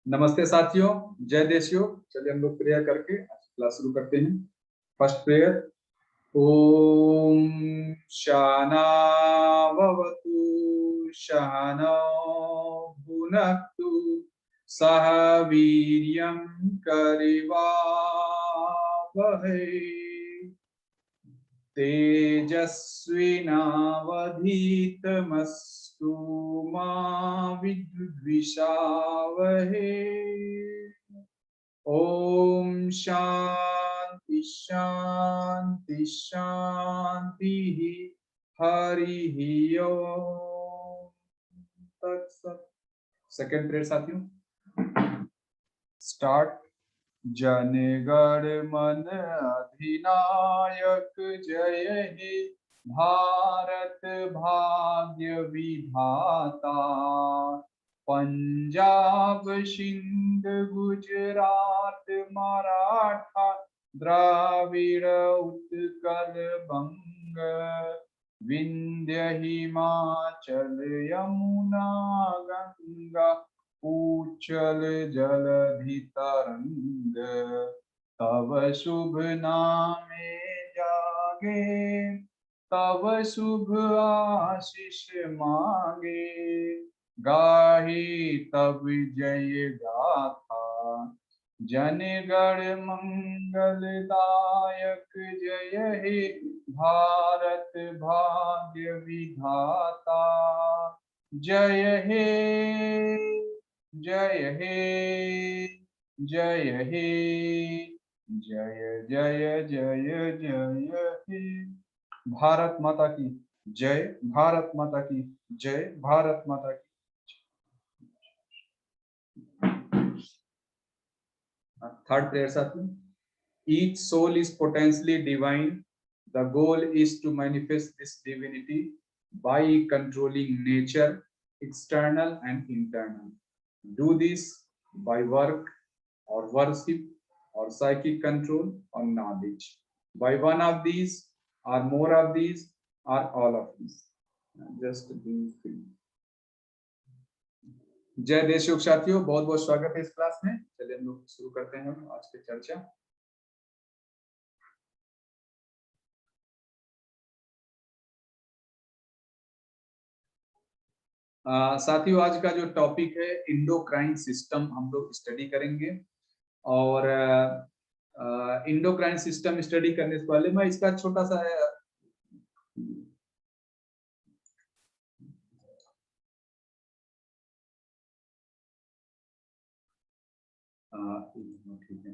नमस्ते साथियों, जय देशियो। चलिए हम लोग प्रेयर करके आज क्लास शुरू करते हैं। First prayer. ओम शाना भवतु सहनौ भुनक्तु सह वीर्यं करवावहै तेजस्विनावधीतमस्तु मा विद्विषावहै। ओम शांति शांति शांति। हरि ओम तत्सत। सेकंड प्रेयर साथियों, स्टार्ट। जन गण मन अधिनायक जय हे भारत भाग्य विधाता। पंजाब सिंध गुजरात मराठा द्राविड़ उत्कल बंग विंध्य हिमाचल यमुना गंगा उच्चल जलधि तरंग। तव शुभ नामे जागे, तव शुभ आशीष मांगे। गाहे तब जय गाथा, जन गण मंगलदायक जय हे भारत भाग्य विधाता। जय हे जय हे जय हे जय जय जय जय हे। भारत माता की जय, भारत माता की जय, भारत माता की। थर्ड प्रेयर साथियों। Each soul is potentially divine. The goal is to manifest this divinity by controlling nature, external and internal. Do this by work or worship or psychic control or knowledge. By one of these or more of these or all of these. Just be free. जय देशयोग साथियों, बहुत बहुत स्वागत है इस class में। चलिए हम लोग शुरू करते हैं आज की चर्चा। साथियों, आज का जो टॉपिक है इंडोक्राइन सिस्टम हम लोग स्टडी करेंगे। और इंडोक्राइन सिस्टम स्टडी करने से पहले मैं इसका छोटा सा ठीक है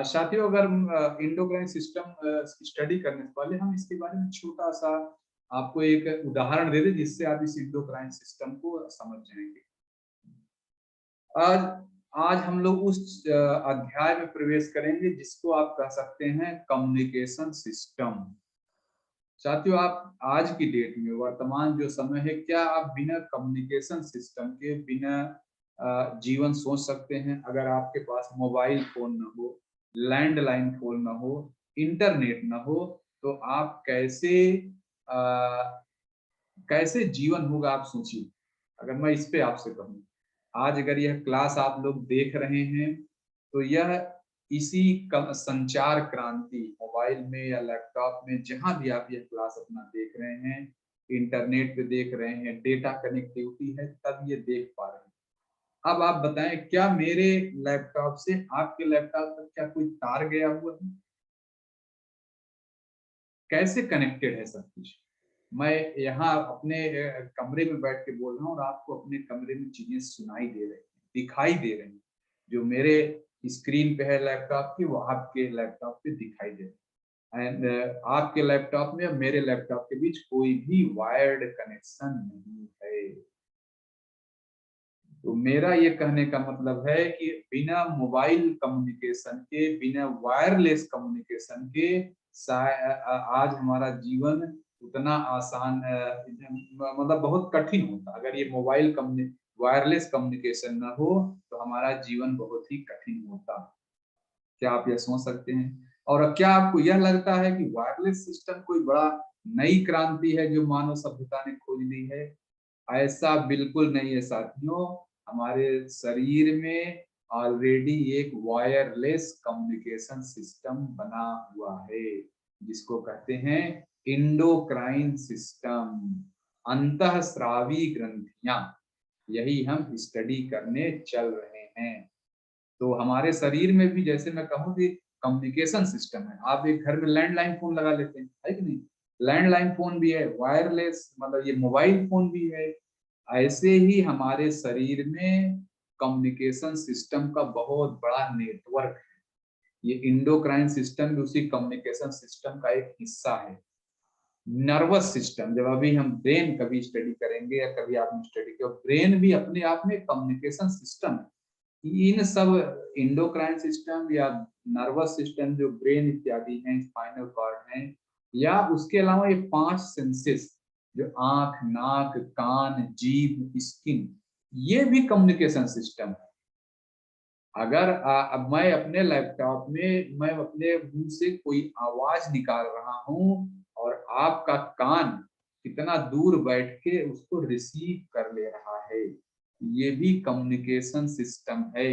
साथियों, अगर इंडोक्राइन सिस्टम स्टडी करने से पहले हम इसके बारे में छोटा सा आपको एक उदाहरण दे दें, जिससे आप इस इंडोक्राइन सिस्टम को समझ जाएंगे। आज हम लोग उस अध्याय में प्रवेश करेंगे जिसको आप कह सकते हैं कम्युनिकेशन सिस्टम। साथियों, आप आज की डेट में, वर्तमान जो समय है, क्या आप बिना कम्युनिकेशन सिस्टम के बिना जीवन सोच सकते हैं? अगर आपके पास मोबाइल फोन ना हो, लैंडलाइन फोन ना हो, इंटरनेट ना हो, तो आप कैसे जीवन होगा, आप सोचिए। अगर मैं इस पे आपसे कहूँ, आज अगर यह क्लास आप लोग देख रहे हैं तो यह इसी संचार क्रांति, मोबाइल में या लैपटॉप में, जहां भी आप यह क्लास अपना देख रहे हैं, इंटरनेट पे देख रहे हैं, डेटा कनेक्टिविटी है, तब ये देख पा रहे हैं। अब आप बताएं, क्या मेरे लैपटॉप से आपके लैपटॉप तक क्या कोई तार गया हुआ है? कैसे कनेक्टेड है सब कुछ? मैं यहाँ अपने कमरे में बैठ के बोल रहा हूँ और आपको अपने कमरे में चीजें सुनाई दे रही हैं, दिखाई दे रही हैं। जो मेरे स्क्रीन पे है लैपटॉप की, वो आपके लैपटॉप पे दिखाई दे रही है। एंड आपके लैपटॉप में और मेरे लैपटॉप के बीच कोई भी वायर्ड कनेक्शन नहीं है। तो मेरा ये कहने का मतलब है कि बिना मोबाइल कम्युनिकेशन के, बिना वायरलेस कम्युनिकेशन के आज हमारा जीवन उतना आसान, मतलब बहुत कठिन होता। अगर ये वायरलेस कम्युनिकेशन ना हो तो हमारा जीवन बहुत ही कठिन होता। क्या आप यह सोच सकते हैं? और क्या आपको यह लगता है कि वायरलेस सिस्टम कोई बड़ा नई क्रांति है जो मानव सभ्यता ने खोज ली है? ऐसा बिल्कुल नहीं है साथियों। हमारे शरीर में ऑलरेडी एक वायरलेस कम्युनिकेशन सिस्टम बना हुआ है, जिसको कहते हैं इंडोक्राइन सिस्टम, अंतःस्रावी ग्रंथियां। यही हम स्टडी करने चल रहे हैं। तो हमारे शरीर में भी, जैसे मैं कहूँ कि कम्युनिकेशन सिस्टम है। आप एक घर में लैंडलाइन फोन लगा लेते हैं, है कि नहीं? लैंडलाइन फोन भी है, वायरलेस मतलब ये मोबाइल फोन भी है। ऐसे ही हमारे शरीर में कम्युनिकेशन सिस्टम का बहुत बड़ा नेटवर्क है। ये इंडोक्राइन सिस्टम भी उसी कम्युनिकेशन सिस्टम का एक हिस्सा है। नर्वस सिस्टम, जब अभी हम ब्रेन कभी स्टडी करेंगे या कभी आपने स्टडी किया, ब्रेन भी अपने आप में कम्युनिकेशन सिस्टम है। इन सब इंडोक्राइन सिस्टम या नर्वस सिस्टम जो ब्रेन इत्यादि हैं, स्पाइनल कॉर्ड हैं, या उसके अलावा ये 5 सेंसेस जो आंख, नाक, कान, जीभ, स्किन, ये भी कम्युनिकेशन सिस्टम है। अगर अब मैं अपने लैपटॉप में मैं अपने मुंह से कोई आवाज निकाल रहा हूं और आपका कान कितना दूर बैठ के उसको रिसीव कर ले रहा है, ये भी कम्युनिकेशन सिस्टम है।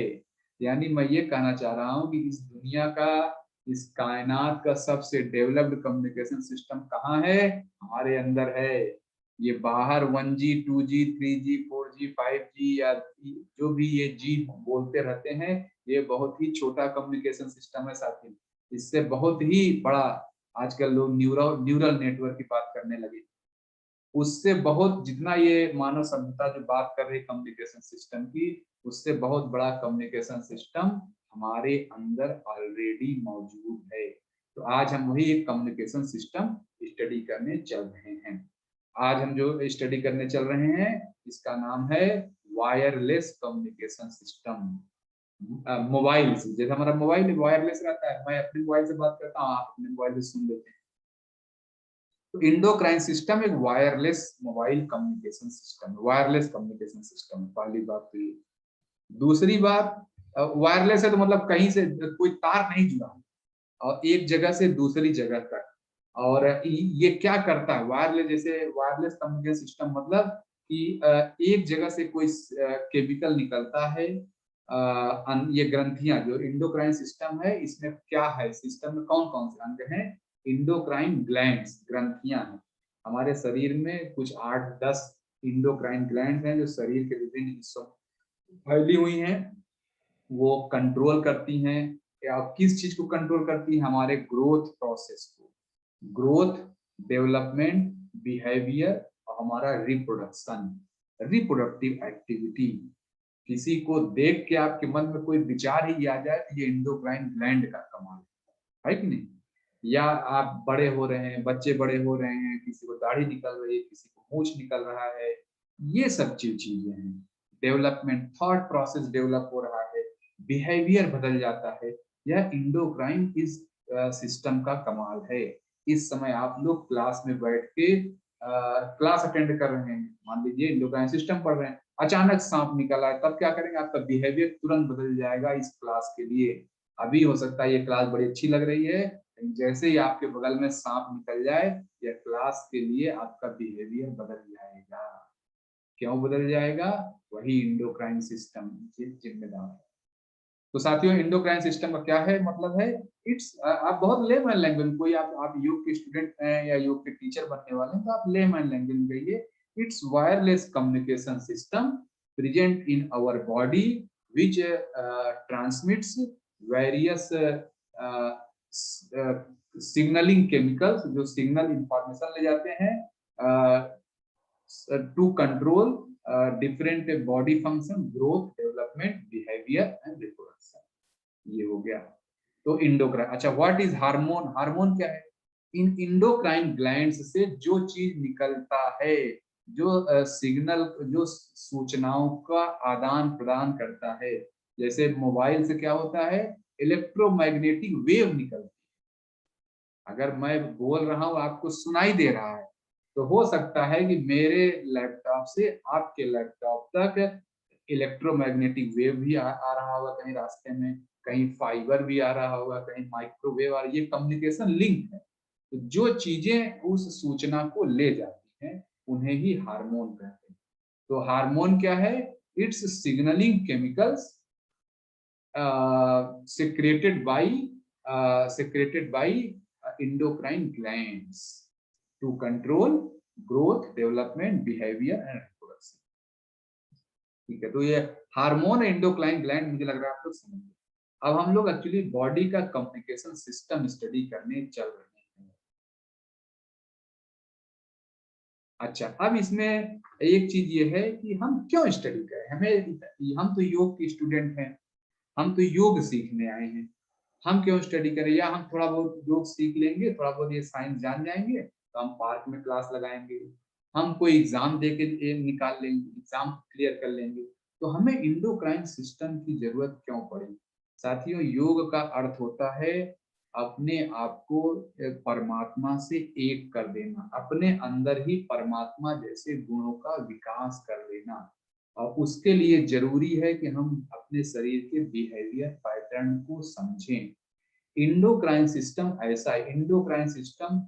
यानी मैं ये कहना चाह रहा हूं कि इस दुनिया का, इस कायनात का सबसे डेवलप्ड कम्युनिकेशन सिस्टम कहाँ है? हमारे अंदर है। ये बाहर 1G 2G 3G 4G 5G या जो भी ये जी बोलते रहते हैं, ये बहुत ही छोटा कम्युनिकेशन सिस्टम है साथी। इससे बहुत ही बड़ा आजकल लोग न्यूरल नेटवर्क की बात करने लगे। उससे बहुत, जितना ये मानव सभ्यता जो बात कर रही है कम्युनिकेशन सिस्टम की, उससे बहुत बड़ा कम्युनिकेशन सिस्टम हमारे अंदर ऑलरेडी मौजूद है। तो आज हम वही एक कम्युनिकेशन सिस्टम स्टडी करने चल रहे हैं। आज हम जो स्टडी करने चल रहे हैं, इसका नाम है वायरलेस कम्युनिकेशन सिस्टम। मोबाइल से, जैसे हमारा मोबाइल वायरलेस रहता है, मैं अपने मोबाइल से बात करता हूँ, आप अपने मोबाइल से सुन लेते हैं। तो इंडोक्राइन सिस्टम एक wireless mobile communication system, wireless communication system, पहली बात तो ये। दूसरी बात, वायरलेस है तो मतलब कहीं से कोई तार नहीं जुड़ा और एक जगह से दूसरी जगह तक। और ये क्या करता है वायरलेस, जैसे वायरलेस कम्युनिकेशन सिस्टम मतलब कि एक जगह से कोई केमिकल निकलता है। ये ग्रंथियां जो इंडोक्राइन सिस्टम है, इसमें क्या है, सिस्टम में कौन कौन से अंग हैं? इंडोक्राइन ग्लैंड्स, ग्रंथियां हैं। हमारे शरीर में कुछ 8-10 इंडोक्राइन ग्लैंड हैं जो शरीर के विभिन्न हिस्सों में फैली हुई हैं। वो कंट्रोल करती हैं, या किस चीज को कंट्रोल करती है? हमारे ग्रोथ प्रोसेस को, ग्रोथ, डेवलपमेंट, बिहेवियर और हमारा रिप्रोडक्शन, रिप्रोडक्टिव एक्टिविटी। किसी को देख के आपके मन में कोई विचार ही आ जाए तो ये इंडोक्राइन ग्लैंड का कमाल है कि नहीं? या आप बड़े हो रहे हैं, बच्चे बड़े हो रहे हैं, किसी को दाढ़ी निकल रही है, किसी को मूछ निकल रहा है, ये सब चीजें हैं। डेवलपमेंट, थॉट प्रोसेस डेवलप हो रहा है, बिहेवियर बदल जाता है। यह इंडोक्राइन इस सिस्टम का कमाल है। इस समय आप लोग क्लास में बैठ के क्लास अटेंड कर रहे हैं, मान लीजिए इंडोक्राइन सिस्टम पढ़ रहे हैं, अचानक सांप निकल आए, तब क्या करेंगे? आपका बिहेवियर तुरंत बदल जाएगा इस क्लास के लिए। अभी हो सकता है ये क्लास बड़ी अच्छी लग रही है, लेकिन जैसे ही आपके बगल में सांप निकल जाए, यह क्लास के लिए आपका बिहेवियर बदल जाएगा। क्यों बदल जाएगा? वही इंडोक्राइन सिस्टम जिम्मेदार है। तो साथियों, इंडोक्राइन सिस्टम का क्या है मतलब है? इट्स, आप बहुत लेमैन लैंग्वेज, कोई आप योग के स्टूडेंट हैं या योग के टीचर बनने वाले हैं तो आप लेमैन लैंग्वेज में कहिए, it's wireless communication system present in our body which transmits various signalling chemicals, जो सिग्नल इंफॉर्मेशन ले जाते हैं to control different body function, growth, development, behaviour and reproduction. ये हो गया। तो इंडोक्राइन, अच्छा व्हाट इज हार्मोन? हार्मोन क्या है? इन इंडोक्राइन ग्लैंड्स से जो चीज निकलता है, जो सिग्नल, जो सूचनाओं का आदान प्रदान करता है, जैसे मोबाइल से क्या होता है? इलेक्ट्रोमैग्नेटिक वेव निकलती है। अगर मैं बोल रहा हूं, आपको सुनाई दे रहा है, तो हो सकता है कि मेरे लैपटॉप से आपके लैपटॉप तक इलेक्ट्रोमैग्नेटिक वेव भी आ रहा होगा कहीं रास्ते में, कहीं फाइबर भी आ रहा होगा, कहीं माइक्रोवेव आ रहा है। ये कम्युनिकेशन लिंक है। तो जो चीजें उस सूचना को ले जाती हैं, उन्हें ही हार्मोन कहते हैं। तो हार्मोन क्या है? its signaling chemicals secreted by endocrine glands to control growth, development, behavior and reproduction। ठीक है, तो ये हार्मोन एंडोक्राइन ग्लैंड मुझे लग रहा है आप लोग समझ गए। अब हम लोग एक्चुअली बॉडी का कम्युनिकेशन सिस्टम स्टडी करने चल रहे हैं। अच्छा, अब इसमें एक चीज ये है कि हम क्यों स्टडी करें, हम तो योग के स्टूडेंट हैं, हम तो योग सीखने आए हैं, हम क्यों स्टडी करें? या हम थोड़ा बहुत योग सीख लेंगे, थोड़ा बहुत ये साइंस जान जाएंगे तो हम पार्क में क्लास लगाएंगे, हम कोई एग्जाम दे के निकाल लेंगे, एग्जाम क्लियर कर लेंगे, तो हमें इंडोक्राइन सिस्टम की जरूरत क्यों पड़ी? साथियों, योग का अर्थ होता है अपने आप को परमात्मा से एक कर देना, अपने अंदर ही परमात्मा जैसे गुणों का विकास कर लेना। और उसके लिए जरूरी है कि हम अपने शरीर के बिहेवियर पैटर्न को समझें। इंडोक्राइन सिस्टम ऐसा है, इंडोक्राइन सिस्टम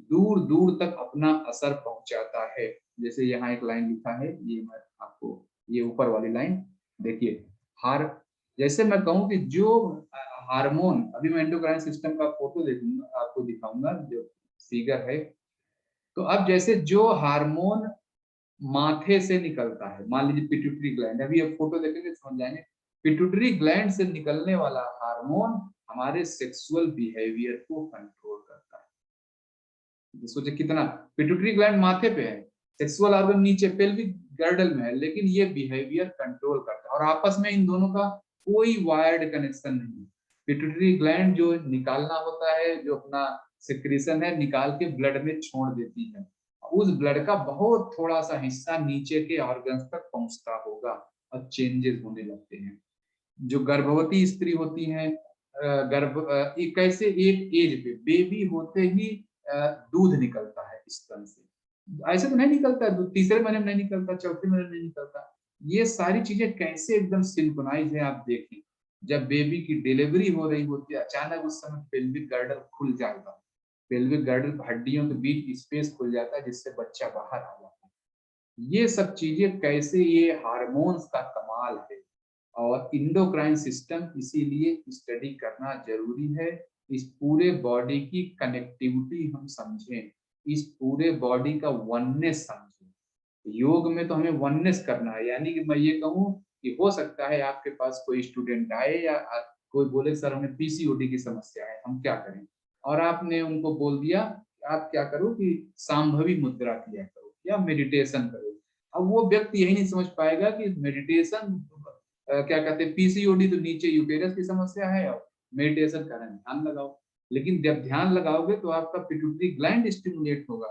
दूर दूर तक अपना असर पहुंचाता है। जैसे यहाँ एक लाइन लिखा है, ये मैं आपको, ये ऊपर वाली लाइन देखिए, हार जैसे मैं कहूँ कि जो हार्मोन, अभी मैं एंडोक्राइन सिस्टम का फोटो देखूंगा, आपको दिखाऊंगा जो फिगर है। तो अब जैसे जो हार्मोन माथे से निकलता है, मान लीजिए पिट्यूटरी ग्लैंड, अभी अब फोटो देखेंगे समझ जाएंगे, पिट्यूटरी ग्लैंड से निकलने वाला हार्मोन हमारे सेक्सुअल बिहेवियर को कंट्रोल करता है। सोचे कितना, पिट्यूटरी ग्लैंड माथे पे है, सेक्सुअल ऑर्गन नीचे पेल्विक गर्डल में है, लेकिन ये बिहेवियर कंट्रोल करता है और आपस में इन दोनों का कोई वायर्ड कनेक्शन नहीं। पिट्यूटरी ग्लैंड जो निकालना होता है, जो अपना सिक्रीशन है निकाल के ब्लड में छोड़ देती है, उस ब्लड का बहुत थोड़ा सा हिस्सा नीचे के ऑर्गन्स तक पहुंचता होगा और चेंजेस होने लगते हैं। जो गर्भवती स्त्री होती हैं, कैसे एक एज पे बेबी होते ही दूध निकलता है स्तन से, ऐसे तो नहीं निकलता है, तीसरे महीने में नहीं निकलता, चौथे महीने में नहीं निकलता। ये सारी चीजें कैसे एकदम सिंक्रोनाइज है आप देखें। जब बेबी की डिलीवरी हो रही होती है, अचानक उस समय पेल्विक गर्डल खुल जाएगा, पेल्विक गर्डल हड्डियों के बीच स्पेस खुल जाता है जिससे बच्चा बाहर आ जाता है। ये सब चीजें कैसे, ये हार्मोन्स का कमाल है और इंडोक्राइन सिस्टम इसीलिए स्टडी करना जरूरी है। इस पूरे बॉडी की कनेक्टिविटी हम समझें, इस पूरे बॉडी का वननेस समझें। योग में तो हमें वननेस करना है, यानी कि मैं ये कहूँ कि हो सकता है आपके पास कोई स्टूडेंट आए या कोई बोले सर हमें पीसीओडी की समस्या है, हम क्या करें, और आपने उनको बोल दिया आप क्या करो कि सांभवी मुद्रा किया करो या मेडिटेशन करो। अब वो व्यक्ति यही नहीं समझ पाएगा कि मेडिटेशन क्या कहते हैं, पीसीओडी तो नीचे यूटेरस की समस्या है और मेडिटेशन करना, ध्यान लगाओ। लेकिन जब ध्यान लगाओगे तो आपका पिट्यूटरी ग्लैंड स्टिमुलेट होगा,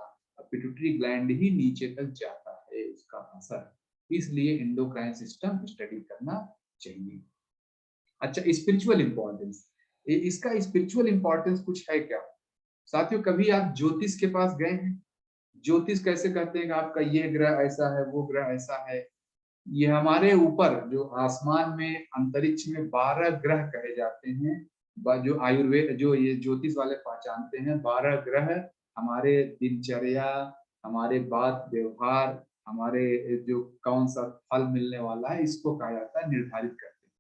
पिट्यूटरी ग्लैंड ही नीचे तक जाता है उसका असर, इसलिए एंडोक्राइन सिस्टम स्टडी करना चाहिए। अच्छा, स्पिरिचुअल इंपॉर्टेंस, इसका स्पिरिचुअल इंपॉर्टेंस कुछ है क्या? साथियों, कभी आप ज्योतिष के पास गए हैं? ज्योतिष कैसे कहते हैं कि आपका ये ग्रह ऐसा है, वो ग्रह ऐसा है। ये हमारे ऊपर जो आसमान में अंतरिक्ष में 12 ग्रह कहे जाते हैं, जो आयुर्वेद जो ये ज्योतिष वाले पहचानते हैं, 12 ग्रह हमारे दिनचर्या, हमारे बात व्यवहार, हमारे जो कौन सा फल मिलने वाला है, इसको कहा जाता है, निर्धारित करते हैं।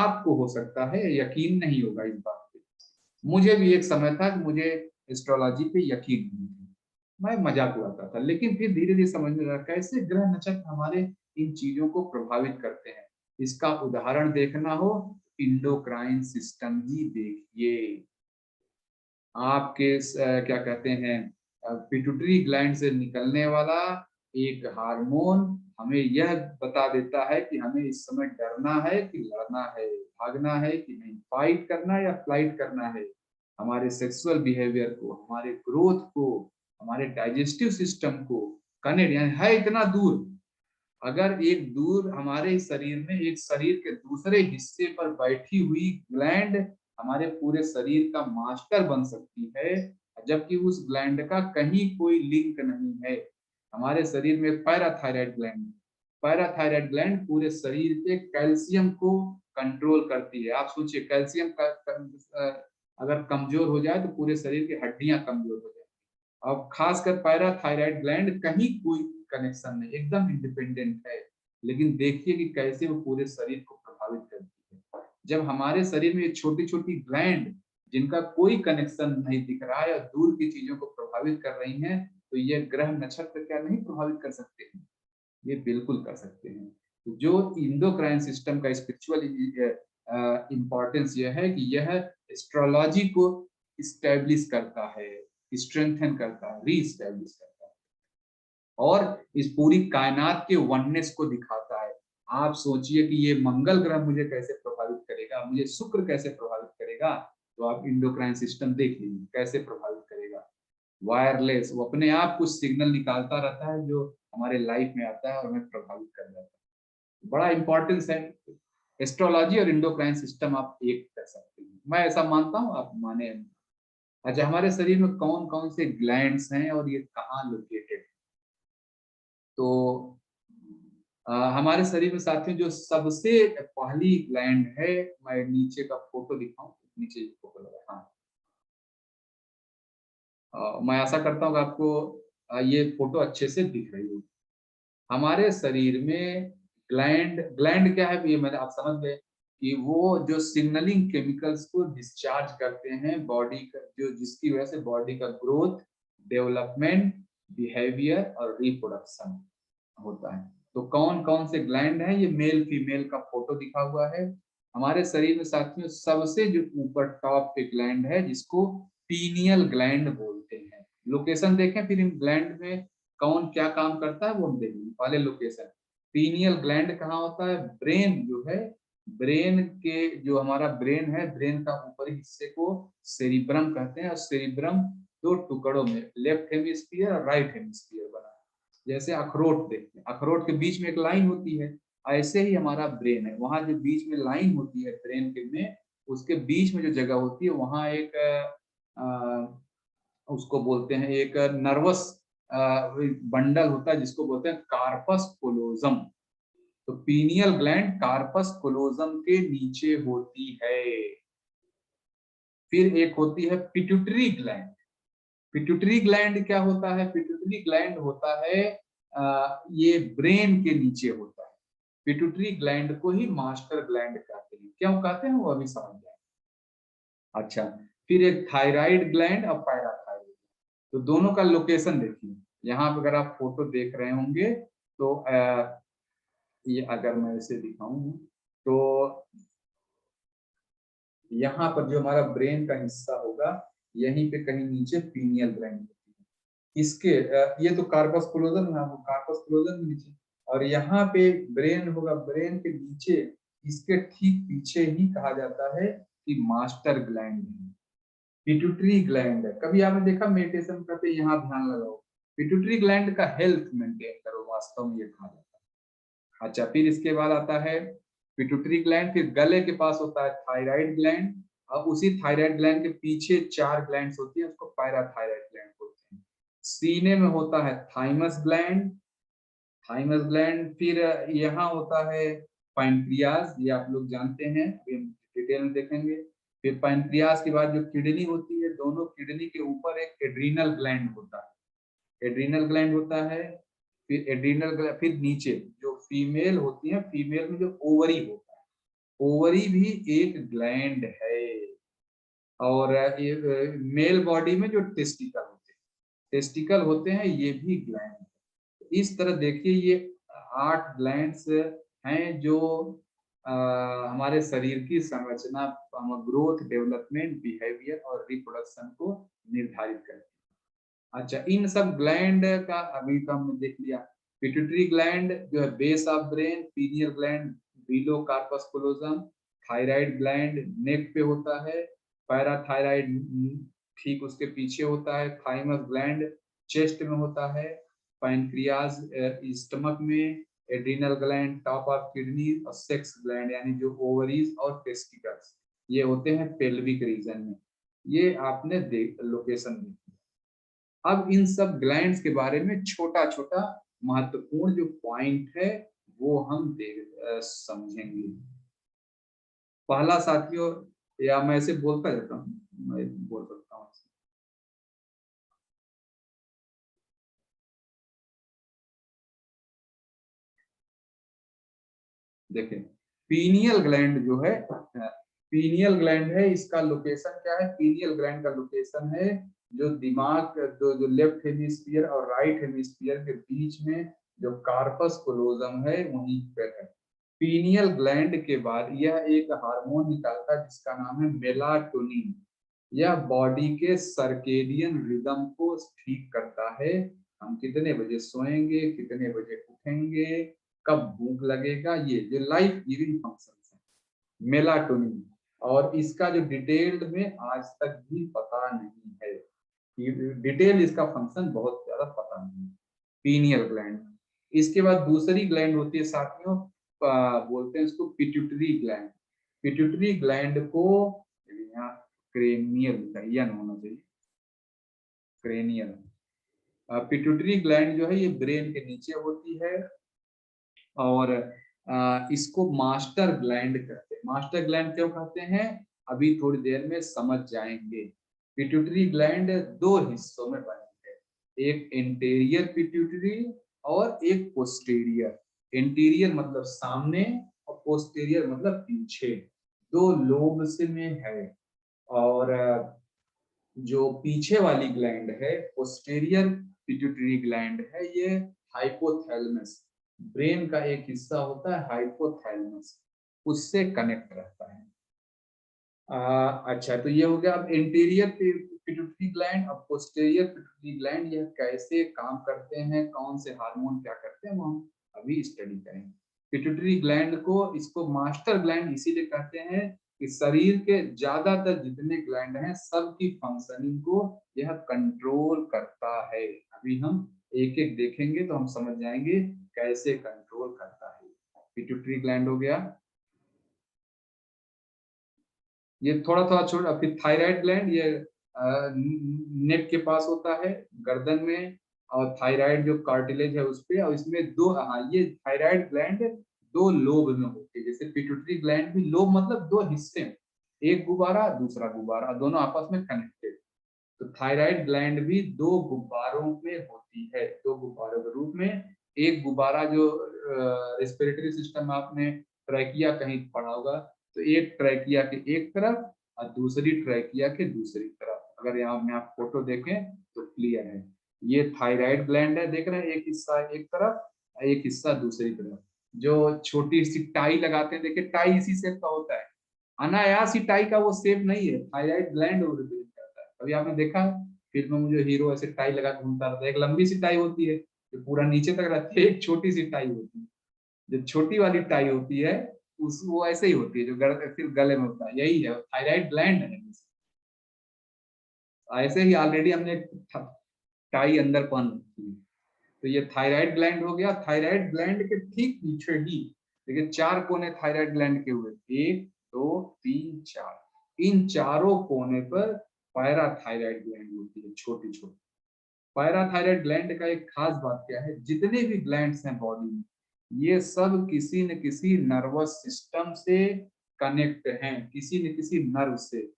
आपको हो सकता है यकीन नहीं होगा इस बात पे, मुझे भी एक समय था कि मुझे एस्ट्रोलॉजी पे यकीन नहीं था, मैं मजाक उड़ाता था, लेकिन फिर धीरे धीरे समझ में लगा कैसे ग्रह नक्षत्र हमारे इन चीजों को प्रभावित करते हैं। इसका उदाहरण देखना हो, इंडोक्राइन सिस्टम ही देखिए। आपके क्या कहते हैं, पिट्यूटरी ग्लैंड से निकलने वाला एक हार्मोन हमें यह बता देता है कि हमें इस समय डरना है कि लड़ना है, भागना है कि नहीं, फाइट करना या फ्लाइट करना है। हमारे सेक्सुअल बिहेवियर को, हमारे ग्रोथ को, हमारे डाइजेस्टिव सिस्टम को कनेक्ट, यानी है इतना दूर। अगर एक दूर हमारे शरीर में एक शरीर के दूसरे हिस्से पर बैठी हुई ग्लैंड हमारे पूरे शरीर का मास्टर बन सकती है, जबकि उस ग्लैंड का कहीं कोई लिंक नहीं है। हमारे शरीर में पैराथायराइड ग्लैंड, पैराथायराइड ग्लैंड पूरे शरीर के कैल्शियम को कंट्रोल करती है। आप सोचिए, कैल्शियम का अगर कमजोर हो जाए तो पूरे शरीर की हड्डियां कमजोर हो जाए। अब खासकर पैराथायराइड ग्लैंड कहीं कोई कनेक्शन नहीं, एकदम इंडिपेंडेंट है। लेकिन देखिए कि कैसे वो पूरे शरीर को प्रभावित करती है। जब हमारे शरीर में छोटी छोटी ग्लैंड जिनका कोई कनेक्शन नहीं दिख रहा है और दूर की चीजों को प्रभावित कर रही हैं, तो ये ग्रह नक्षत्र क्या नहीं प्रभावित कर सकते हैं? ये बिल्कुल कर सकते हैं। तो जो इंडोक्राइन सिस्टम का स्पिरिचुअल इम्पोर्टेंस यह है कि यह एस्ट्रोलॉजी को स्टैब्लिश करता है, स्ट्रेंथन करता है, रीस्टैब्लिश करता है और इस पूरी कायनात के वननेस को दिखाता है। आप सोचिए कि ये मंगल ग्रह मुझे कैसे प्रभावित करेगा, मुझे शुक्र कैसे प्रभावित करेगा, तो आप इंडोक्राइन सिस्टम देख लीजिए कैसे प्रभावित करेगा। वायरलेस, वो अपने आप कुछ सिग्नल निकालता रहता है जो हमारे लाइफ में आता है और हमें प्रभावित कर जाता है। बड़ा इंपॉर्टेंस है। एस्ट्रोलॉजी और इंडोक्राइन सिस्टम आप एक कर सकते हैं, मैं ऐसा मानता हूँ, आप माने। अच्छा, हमारे शरीर में कौन कौन से ग्लैंड्स हैं और ये कहाँ लोकेटेड? तो हमारे शरीर में साथियों जो सबसे पहली ग्लैंड है, मैं नीचे का फोटो दिखाऊं, नीचे फोटो लगा, हाँ। मैं आशा करता हूँ कि आपको ये फोटो अच्छे से दिख रही होगी। हमारे शरीर में ग्लैंड ग्लैंड क्या है, ये मैंने आप समझ गए कि वो जो सिग्नलिंग केमिकल्स को डिस्चार्ज करते हैं बॉडी का, जो जिसकी वजह से बॉडी का ग्रोथ, डेवलपमेंट, बिहेवियर और रिप्रोडक्शन होता है। तो कौन कौन से ग्लैंड हैं, ये मेल फीमेल का फोटो दिखा हुआ है। हमारे शरीर में साथियों सबसे जो ऊपर टॉप पे ग्लैंड है जिसको पीनियल ग्लैंड बोलते हैं। लोकेशन देखें फिर इन ग्लैंड में कौन क्या काम करता है वो हम देखेंगे। पहले लोकेशन, पीनियल ग्लैंड कहाँ होता है? ब्रेन जो है, ब्रेन के जो हमारा ब्रेन है, ब्रेन का ऊपरी हिस्से को सेरिब्रम कहते हैं और सेरिब्रम दो टुकड़ों में, लेफ्ट हेमिस्फीयर और राइट हेमिस्फीयर बना है। जैसे अखरोट देखते हैं, अखरोट के बीच में एक लाइन होती है, ऐसे ही हमारा ब्रेन है, वहां जो बीच में लाइन होती है ब्रेन के में, उसके बीच में जो जगह होती है वहां एक उसको बोलते हैं एक नर्वस बंडल होता है जिसको बोलते हैं कार्पस कोलोजम। तो पीनियल ग्लैंड कार्पस कोलोजम के नीचे होती है। फिर एक होती है पिट्यूटरी ग्लैंड। पिट्यूटरी ग्लैंड क्या होता है? पिट्यूटरी ग्लैंड होता है ये ब्रेन के नीचे होता है। पिट्यूटरी ग्लैंड को ही मास्टर ग्लैंड कहते हैं। क्यों कहते हैं वो अभी समझ जाए। अच्छा, फिर एक थायराइड ग्लैंड और पैराथायराइड। तो दोनों का लोकेशन देखिए, यहाँ पे अगर आप फोटो देख रहे होंगे तो ये अगर मैं इसे दिखाऊं तो यहाँ पर जो हमारा ब्रेन का हिस्सा होगा, यहीं पे कहीं नीचे पीनियल ग्लैंड होती है। इसके ये तो कार्पस क्लोजम है, वो कार्पस क्लोजम नीचे, और यहाँ पे ब्रेन होगा, ब्रेन के नीचे इसके ठीक पीछे ही कहा जाता है कि मास्टर ग्लैंड है, पिट्यूटरी ग्लैंड है। कभी आपने देखा मेडिटेशन करते यहाँ ध्यान लगाओ, पिट्यूटरी ग्लैंड का हेल्थ मेंटेन करो, वास्तव में ये कहा जाता है। अच्छा, फिर इसके बाद आता है पिट्यूटरी ग्लैंड, फिर गले के पास होता है थायराइड ग्लैंड, और उसी थायराइड ग्लैंड के पीछे 4 ग्लैंड्स होती है, उसको पैराथायराइड ग्लैंड बोलते हैं। सीने में होता है थाइमस ग्लैंड, थाइमस ग्लैंड। फिर यहाँ होता है पैंक्रियाज, ये आप लोग जानते हैं, अभी हम डिटेल में देखेंगे। फिर पैंक्रियाज के बाद जो किडनी होती है, दोनों किडनी के ऊपर एक एड्रीनल ग्लैंड होता है, एड्रीनल ग्लैंड होता है। फिर एड्रीनल ग्लैंड, फिर नीचे जो फीमेल होती है, फीमेल में जो ओवरी होता है, ओवरी भी एक ग्लैंड है। और मेल बॉडी में जो टेस्टिकल होते हैं, टेस्टिकल होते हैं, ये भी ग्लैंड है। इस तरह देखिए ये 8 ग्लैंड्स हैं जो हमारे शरीर की संरचना, ग्रोथ, डेवलपमेंट, बिहेवियर और रिप्रोडक्शन को निर्धारित करते हैं। अच्छा, इन सब ग्लैंड का अभी तो हमने देख लिया। पिट्यूटरी ग्लैंड जो है base of brain, pineal gland below corpus callosum, thyroid gland neck पे होता है, पैराथायराइड ठीक उसके पीछे होता है, थाइमस ग्लैंड चेस्ट में होता है, पैनक्रियाज स्टमक में, adrenal gland top of kidney, और सेक्स ग्लैंड यानी जो ओवरीज और टेस्टिकल्स, ये होते हैं पेल्विक रीजन में। ये आपने देख लोकेशन देखी। अब इन सब ग्लैंड्स के बारे में छोटा छोटा महत्वपूर्ण जो पॉइंट है वो हम समझेंगे। पहला साथियों, या मैं इसे बोलता रहता हूँ, मैं बोल सकता हूँ। देखें पीनियल ग्लैंड जो है, पीनियल ग्लैंड है, इसका लोकेशन क्या है? पीनियल ग्लैंड का लोकेशन है जो दिमाग, जो लेफ्ट हेमिस्फीयर और राइट हेमिस्फीयर के बीच में जो कार्पस कोलोजम है वहीं पर है। पीनियल ग्लैंड के बाद यह एक हार्मोन निकालता है जिसका नाम है मेलाटोनिन। यह बॉडी के सर्केडियन रिदम को ठीक करता है। हम कितने बजे सोएंगे, कितने बजे उठेंगे, कब भूख लगेगा, ये जो लाइफ गिविंग फंक्शन है मेलाटोनिन। और इसका जो डिटेल्ड में आज तक भी पता नहीं है, डिटेल इसका फंक्शन बहुत ज्यादा पता नहीं है, पीनियल ग्लैंड। इसके बाद दूसरी ग्लैंड होती है साथियों, बोलते हैं इसको पिट्यूटरी ग्लैंड। पिट्यूटरी ग्लैंड को यहाँ क्रेनियल होना चाहिए, क्रेनियल। पिट्यूटरी ग्लैंड जो है ये ब्रेन के नीचे होती है और इसको मास्टर ग्लैंड कहते हैं। मास्टर ग्लैंड क्यों कहते हैं अभी थोड़ी देर में समझ जाएंगे। पिट्यूटरी ग्लैंड दो हिस्सों में बनी है, एक इंटीरियर पिट्यूटरी और एक पोस्टीरियर। इंटीरियर मतलब सामने और पोस्टीरियर मतलब पीछे, दो लोब से में है। और जो पीछे वाली ग्लैंड है पोस्टीरियर पिट्यूटरी ग्लैंड है, ये हाइपोथैलेमस, ब्रेन का एक हिस्सा होता है हाइपोथैलेमस, उससे कनेक्ट रहता है। अच्छा, तो ये हो गया अब इंटीरियर पिट्यूटरी ग्लैंड। अब पोस्टीरियर पिट्यूटरी ग्लैंड, यह कैसे काम करते हैं, कौन से हार्मोन क्या करते हैं, वो हम अभी स्टडी करेंगे। पिट्यूटरी ग्लैंड को, इसको मास्टर ग्लैंड इसीलिए कहते हैं कि शरीर के ज्यादातर जितने ग्लैंड हैं सबकी फंक्शनिंग को यह कंट्रोल करता है। अभी हम एक एक देखेंगे तो हम समझ जाएंगे कैसे कंट्रोल करता है। पिट्यूटरी ग्लैंड हो गया, ये थोड़ा थोड़ा छोटा। फिर थायराइड ग्लैंड, ये नेक के पास होता है गर्दन में, और थायराइड जो कार्टिलेज है उस पे, और इसमें दो, हाँ ये थायराइड ग्लैंड दो लोब में होती है। जैसे पिट्यूटरी ग्लैंड भी, लोब मतलब दो हिस्से में, एक गुब्बारा दूसरा गुब्बारा, दोनों आपस में कनेक्टेड। तो थायराइड ग्लैंड भी दो गुब्बारों में होती है, दो गुब्बारों के रूप में। एक गुब्बारा जो रेस्पिरेटरी सिस्टम आपने ट्रैकिया कहीं पढ़ा होगा, तो एक ट्रैकिया के एक तरफ और दूसरी ट्रैकिया के दूसरी तरफ। अगर यहाँ में आप फोटो देखें तो क्लियर है, ये थायराइड ग्लैंड है, देख रहे हैं, एक हिस्सा एक तरफ एक हिस्सा दूसरी तरफ। जो छोटी सी टाई लगाते हैं, देखिए टाई इसी शेप का होता है, अनायास ही टाई का वो शेप नहीं है, थायराइड ग्लैंड वो रिप्रेजेंट करता है। अभी आपने देखा फिल्म में, मुझे हीरो ऐसे टाई लगा घूमता रहता है, एक लंबी सी टाई होती है जो पूरा नीचे तक रहती है, एक छोटी सी टाई होती है। जो छोटी वाली टाई होती है उस वो ऐसे ही होती है जो फिर गले में होता है, यही है थायराइड ग्लैंड है। ऐसे ही ऑलरेडी हमने टाई अंदर पहन रखी है। तो ये थायराइड ग्लैंड हो गया। थायराइड ग्लैंड के ठीक पीछे ही देखिए चार कोने थायराइड ग्लैंड के हुए, एक दो तीन चार। इन चारों कोने पर पैराथायराइड ग्लैंड होती है, छोटी छोटी। पैराथायराइड ग्लैंड का एक खास बात क्या है, जितने भी ग्लैंड्स हैं बॉडी में, ये सब किसी न किसी नर्वस सिस्टम से कनेक्ट हैं, किसी न किसी नर्व से।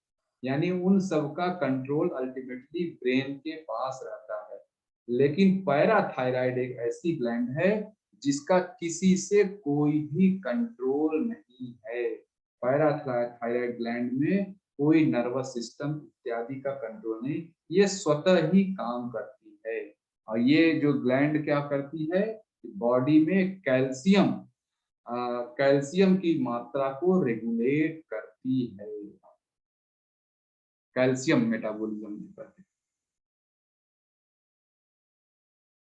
यानी उन सब का कंट्रोल अल्टीमेटली ब्रेन के पास रहता है। लेकिन पैराथायराइड एक ऐसी ग्लैंड है जिसका किसी से कोई भी कंट्रोल नहीं है। पैराथायराइड ग्लैंड में कोई नर्वस सिस्टम इत्यादि का कंट्रोल नहीं, ये स्वतः ही काम करती है। और ये जो ग्लैंड क्या करती है, बॉडी में कैल्शियम, कैल्शियम की मात्रा को रेगुलेट करती है, कैल्शियम मेटाबॉलिज्म करती है।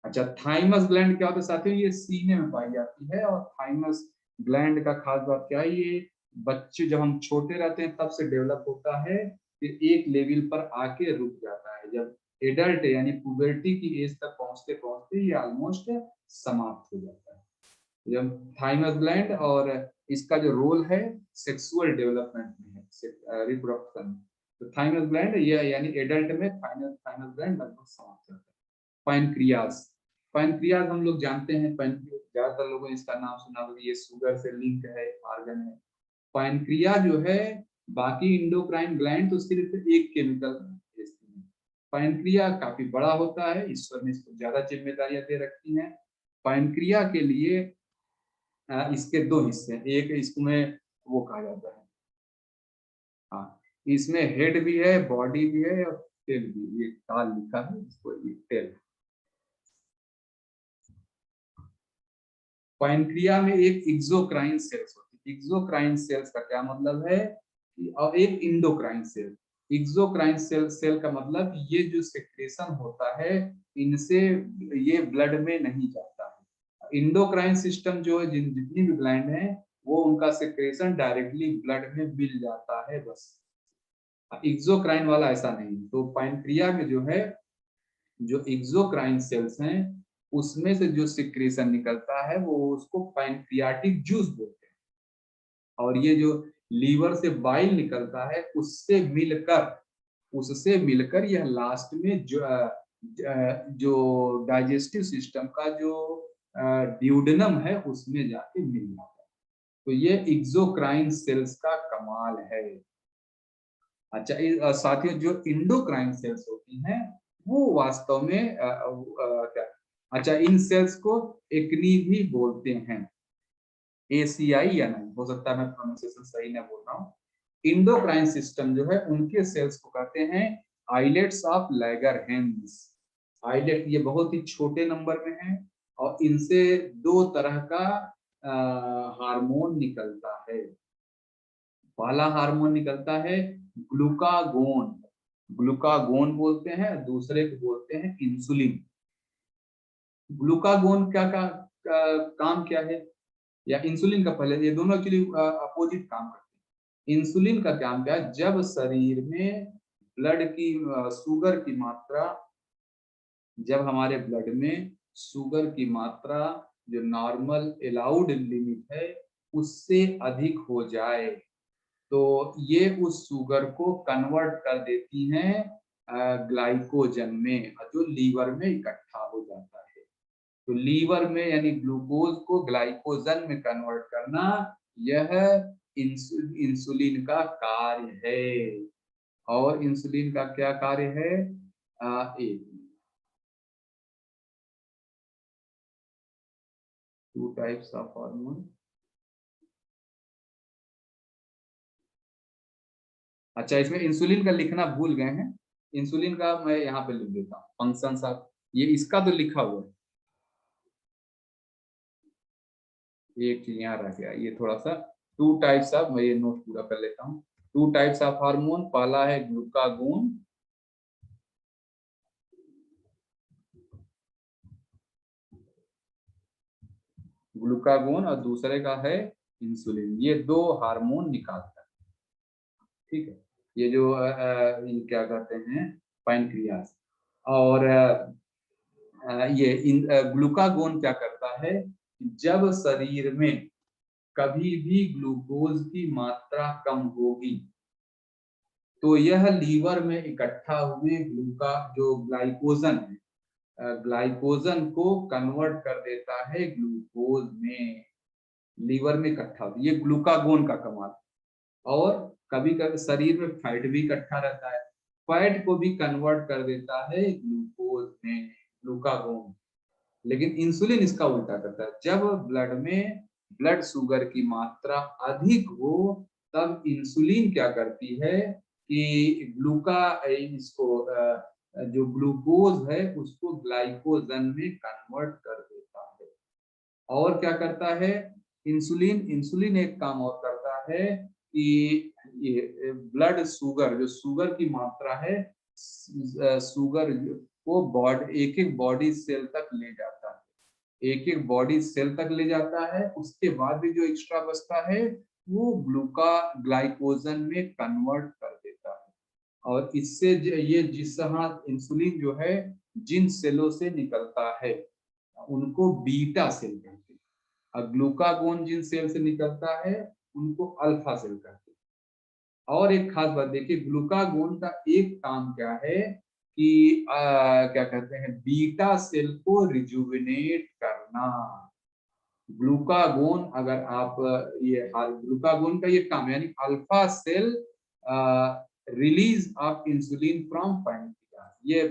अच्छा, थाइमस ग्लैंड क्या होता है साथियों, ये सीने में पाई जाती है। और थाइमस ग्लैंड का खास बात क्या है, ये बच्चे जब हम छोटे रहते हैं तब से डेवलप होता है, फिर एक लेवल पर आके रुक जाता है। जब एडल्ट यानी पुबर्टी की एज तक पहुंचते पहुंचते ये ऑलमोस्ट समाप्त हो जाता है। जब थाइमस ग्लैंड, और इसका जो रोल है सेक्सुअल डेवलपमेंट में है, रिप्रोडक्शन। तो थाइमस ग्लैंड ये यानी एडल्ट में थाइमस ग्लैंड लगभग समाप्त होता है। पैनक्रियाज, पैनक्रियाज हम लोग जानते हैं, पैनक्रियाज ज्यादातर लोगों ने इसका नाम सुना होगा, ये शुगर से लिंक है ऑर्गन है। पैनक्रिया जो है, बाकी इंडोक्राइन ग्लैंड तो सिर्फ एक केमिकल भेजती है, पैनक्रिया काफी बड़ा होता है, ईश्वर ने इसको ज्यादा जिम्मेदारियां दे रखी हैं। पैनक्रिया के लिए इसके दो हिस्से हैं, एक इसमें वो कहा जाता है, हाँ, इसमें हेड भी है, बॉडी भी है और टेल भी, ये ताल लिखा है इसको, ये टेल। पैनक्रिया में एक एक्सोक्राइन सेल्स होती है। एक्सोक्राइन सेल्स का क्या मतलब है कि, और एक इंडोक्राइन सेल। एक्सोक्राइन सेल का मतलब ये जो सेक्रेशन होता है इनसे ये ब्लड में नहीं जाता है। इंडोक्राइन सिस्टम जो है, जितनी भी ग्लैंड है वो उनका सेक्रेशन डायरेक्टली ब्लड में मिल जाता है बस। एक्सोक्राइन वाला ऐसा नहीं। तो पैनक्रिया में जो है, जो एक्सोक्राइन सेल्स हैं उसमें से जो सिक्रेशन निकलता है वो उसको पैनक्रियाटिक जूस बोलते हैं। और ये जो लीवर से बाइल निकलता है उससे मिलकर यह लास्ट में जो डाइजेस्टिव सिस्टम का जो ड्यूडेनम है उसमें जाके मिल जाता है। तो ये एक्सोक्राइन सेल्स का कमाल है। अच्छा, साथियों, जो इंडोक्राइन सेल्स होती हैं वो वास्तव में क्या, अच्छा, इन सेल्स को एक्नी भी बोलते हैं। एसीआई या नहीं, हो सकता है मैं प्रोनाउंसिएशन सही ना बोल रहा हूँ। इंडोक्राइन सिस्टम जो है उनके सेल्स को कहते हैं आइलेट्स ऑफ लैगरहैंस। आइलेट ये बहुत ही छोटे नंबर में है और इनसे दो तरह का हार्मोन निकलता है। पहला हार्मोन निकलता है ग्लूकागोन, ग्लूकागोन बोलते हैं, दूसरे को बोलते हैं इंसुलिन। ग्लूकागोन काम क्या है, या इंसुलिन का, पहले ये दोनों एक्चुअली अपोजिट काम करते हैं। इंसुलिन का काम क्या है, जब शरीर में ब्लड की शुगर की मात्रा, जब हमारे ब्लड में शुगर की मात्रा जो नॉर्मल अलाउड लिमिट है उससे अधिक हो जाए तो ये उस शुगर को कन्वर्ट कर देती हैं ग्लाइकोजन में, जो लीवर में इकट्ठा हो जाता है। तो लीवर में यानी ग्लूकोज को ग्लाइकोजन में कन्वर्ट करना, यह इंसुलिन का कार्य है। और इंसुलिन का क्या कार्य है, एक, टू टाइप्स ऑफ हार्मोन। अच्छा, इसमें इंसुलिन का लिखना भूल गए हैं। इंसुलिन का मैं यहाँ पे लिख देता हूँ फंक्शंस ऑफ, ये इसका तो लिखा हुआ है, एक चीज यहाँ रह गया, ये थोड़ा सा। टू टाइप्स ऑफ, मैं ये नोट पूरा कर लेता हूँ। टू टाइप्स ऑफ हार्मोन, पहला है ग्लूकागोन, ग्लूकागोन और दूसरे का है इंसुलिन। ये दो हार्मोन निकालता है, ठीक है। ये जो ये क्या कहते हैं, पैनक्रियास। और ये ग्लूकागोन क्या करता है, जब शरीर में कभी भी ग्लूकोज की मात्रा कम होगी तो यह लीवर में इकट्ठा हुए ग्लूका जो ग्लाइकोजन है, ग्लाइकोजन को कन्वर्ट कर देता है ग्लूकोज में, लीवर में इकट्ठा होती है। ये ग्लूकागोन का कमाल। और कभी कभी शरीर में फैट भी इकट्ठा रहता है, फैट को भी कन्वर्ट कर देता है ग्लूकोज में, ग्लूकागोन। लेकिन इंसुलिन इसका उल्टा करता है, जब ब्लड में ब्लड शुगर की मात्रा अधिक हो तब इंसुलिन क्या करती है कि इसको जो ग्लूकोज है उसको ग्लाइकोजन में कन्वर्ट कर देता है। और क्या करता है इंसुलिन, इंसुलिन एक काम और करता है कि ये ब्लड शुगर, जो शुगर की मात्रा है, शुगर को एक एक बॉडी सेल तक ले जाता है, एक एक बॉडी सेल तक ले जाता है। उसके बाद भी जो एक्स्ट्रा बचता है वो ग्लाइकोजन में कन्वर्ट कर देता है। और इससे ये जिस तरह इंसुलिन जो है जिन सेलों से निकलता है उनको बीटा सेल कहते हैं, और ग्लूकागोन जिन सेल से निकलता है उनको अल्फा सेल कहते हैं। और एक खास बात देखिए, ग्लूकागोन का एक काम क्या है कि क्या कहते हैं, बीटा सेल को रिजुविनेट करना। ग्लूकागोन अगर आप ये ग्लूकागोन का ये काम यानी alpha cell release of insulin from pancreas, ये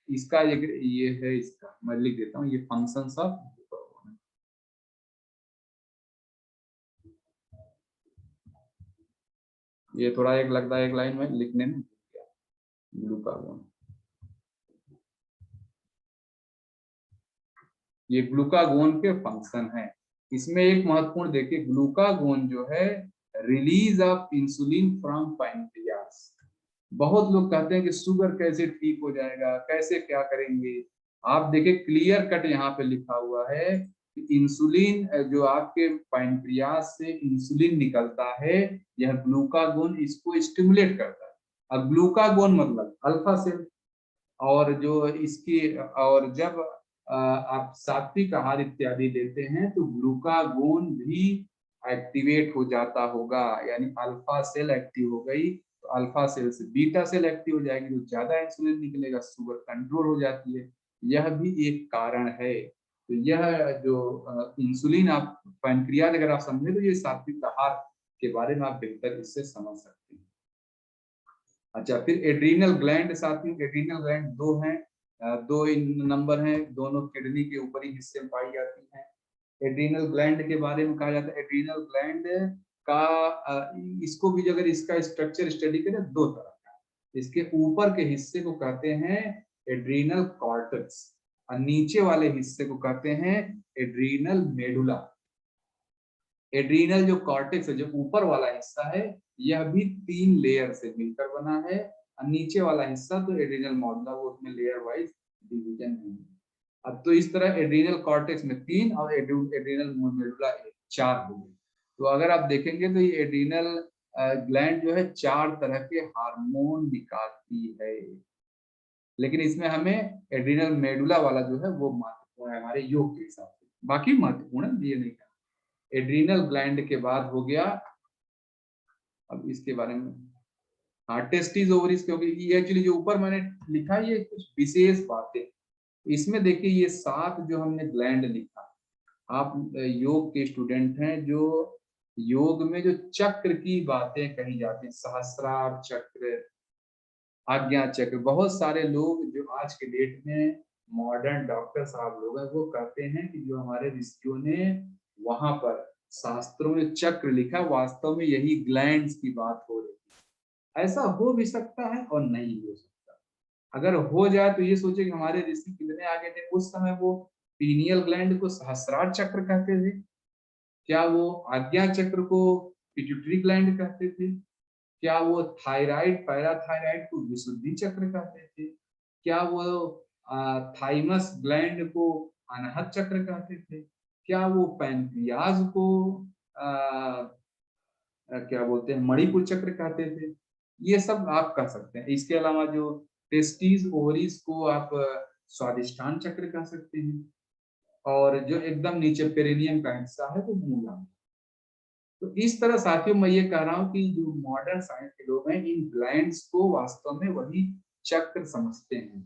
इसका ये है, इसका मैं लिख देता हूँ, ये फंक्शंस ऑफ ये थोड़ा एक लगता है एक लाइन में लिखने में ग्लूकागोन, ये ग्लूकागोन के फंक्शन है। इसमें एक महत्वपूर्ण देखिए, ग्लूकागोन जो है release of insulin from pancreas. बहुत लोग कहते हैं कि शुगर कैसे ठीक हो जाएगा, कैसे क्या करेंगे। आप देखिए क्लियर कट यहाँ पे लिखा हुआ है कि इंसुलिन जो आपके पैनक्रियास से इंसुलिन निकलता है, यह ग्लूकागोन इसको स्टिमुलेट करता है। अब ग्लूकागोन मतलब अल्फा सेल, और जो इसकी, और जब आप सात्विक आहार इत्यादि लेते हैं तो ग्लूकागोन भी एक्टिवेट हो जाता होगा, यानी अल्फा सेल एक्टिव हो गई तो अल्फा सेल से बीटा सेल एक्टिव हो जाएगी तो ज्यादा इंसुलिन निकलेगा, शुगर कंट्रोल हो जाती है। यह भी एक कारण है। तो यह जो इंसुलिन आप पैनक्रियाज अगर आप समझे तो ये सात्विक आहार के बारे में आप बेहतर इससे समझ सकते हैं। अच्छा, फिर एड्रीनल ग्लैंड साथियों, एड्रीनल ग्लैंड दो हैं, दो नंबर हैं, दोनों किडनी के ऊपरी हिस्से में पाई जाती हैं। एड्रीनल ग्लैंड के बारे में कहा जाता है, एड्रीनल ग्लैंड का इसको भी अगर इसका स्ट्रक्चर स्टडी करें दो तरह का, इसके ऊपर के हिस्से को कहते हैं एड्रीनल कॉर्टेक्स और नीचे वाले हिस्से को कहते हैं एड्रीनल मेडुला। एड्रीनल जो कॉर्टेक्स है, जो ऊपर वाला हिस्सा है, यह भी 3 लेयर से मिलकर बना है, और नीचे वाला हिस्सा तो एड्रीनल मेडुला, वो उसमें लेयर वाइज डिवीजन नहीं है। अब तो इस तरह एड्रीनल कॉर्टेक्स में 3 और एड्रीनल मेडुला 4 हो गए। तो अगर आप देखेंगे तो ये एड्रीनल ग्लैंड जो है 4 तरह के हार्मोन निकालती है, लेकिन इसमें हमें एड्रीनल मेडुला वाला जो है वो महत्वपूर्ण है हमारे योग के हिसाब से, बाकी महत्वपूर्ण है, ये नहीं कहा। एड्रीनल ग्लैंड के बाद हो गया, अब इसके बारे में, हाँ, टेस्टिस ओवरीज, क्योंकि ये एक्चुअली जो ऊपर मैंने लिखा ये कुछ विशेष बातें, इसमें देखिए ये 7 जो हमने ग्लैंड लिखा, आप योग के स्टूडेंट हैं, जो योग में जो चक्र की बातें कही जाती हैं, सहस्रार चक्र, आज्ञा चक्र, बहुत सारे लोग जो आज के डेट में मॉडर्न डॉक्टर साहब लोग हैं वो कहते हैं कि जो हमारे ऋषियों ने वहां पर शास्त्रों में चक्र लिखा, वास्तव में यही ग्लैंड्स की बात हो रही है। ऐसा हो भी सकता है और नहीं भी हो सकता। अगर हो जाए तो ये सोचे कि हमारे ऋषि कितने आगे थे, उस समय वो पीनियल ग्लैंड को सहस्रार चक्र कहते थे, क्या वो आज्ञा चक्र को पिट्यूटरी ग्लैंड कहते थे, क्या वो थायराइड पैराथायराइड को विशुद्धि चक्र कहते थे, क्या वो थाइमस ग्लैंड को अनाहत चक्र कहते थे, क्या वो पैनक्रियाज को क्या बोलते हैं मणिपुर चक्र कहते थे। ये सब आप कह सकते हैं। इसके अलावा जो टेस्टिस ओवरीज को आप स्वादिष्ठान चक्र कह सकते हैं, और जो एकदम नीचे पेरिनियम का हिस्सा है वो मूलांग। तो इस तरह साथियों मैं ये कह रहा हूँ कि जो मॉडर्न साइंस के लोग हैं इन ग्लैंड्स को वास्तव में वही चक्र समझते हैं।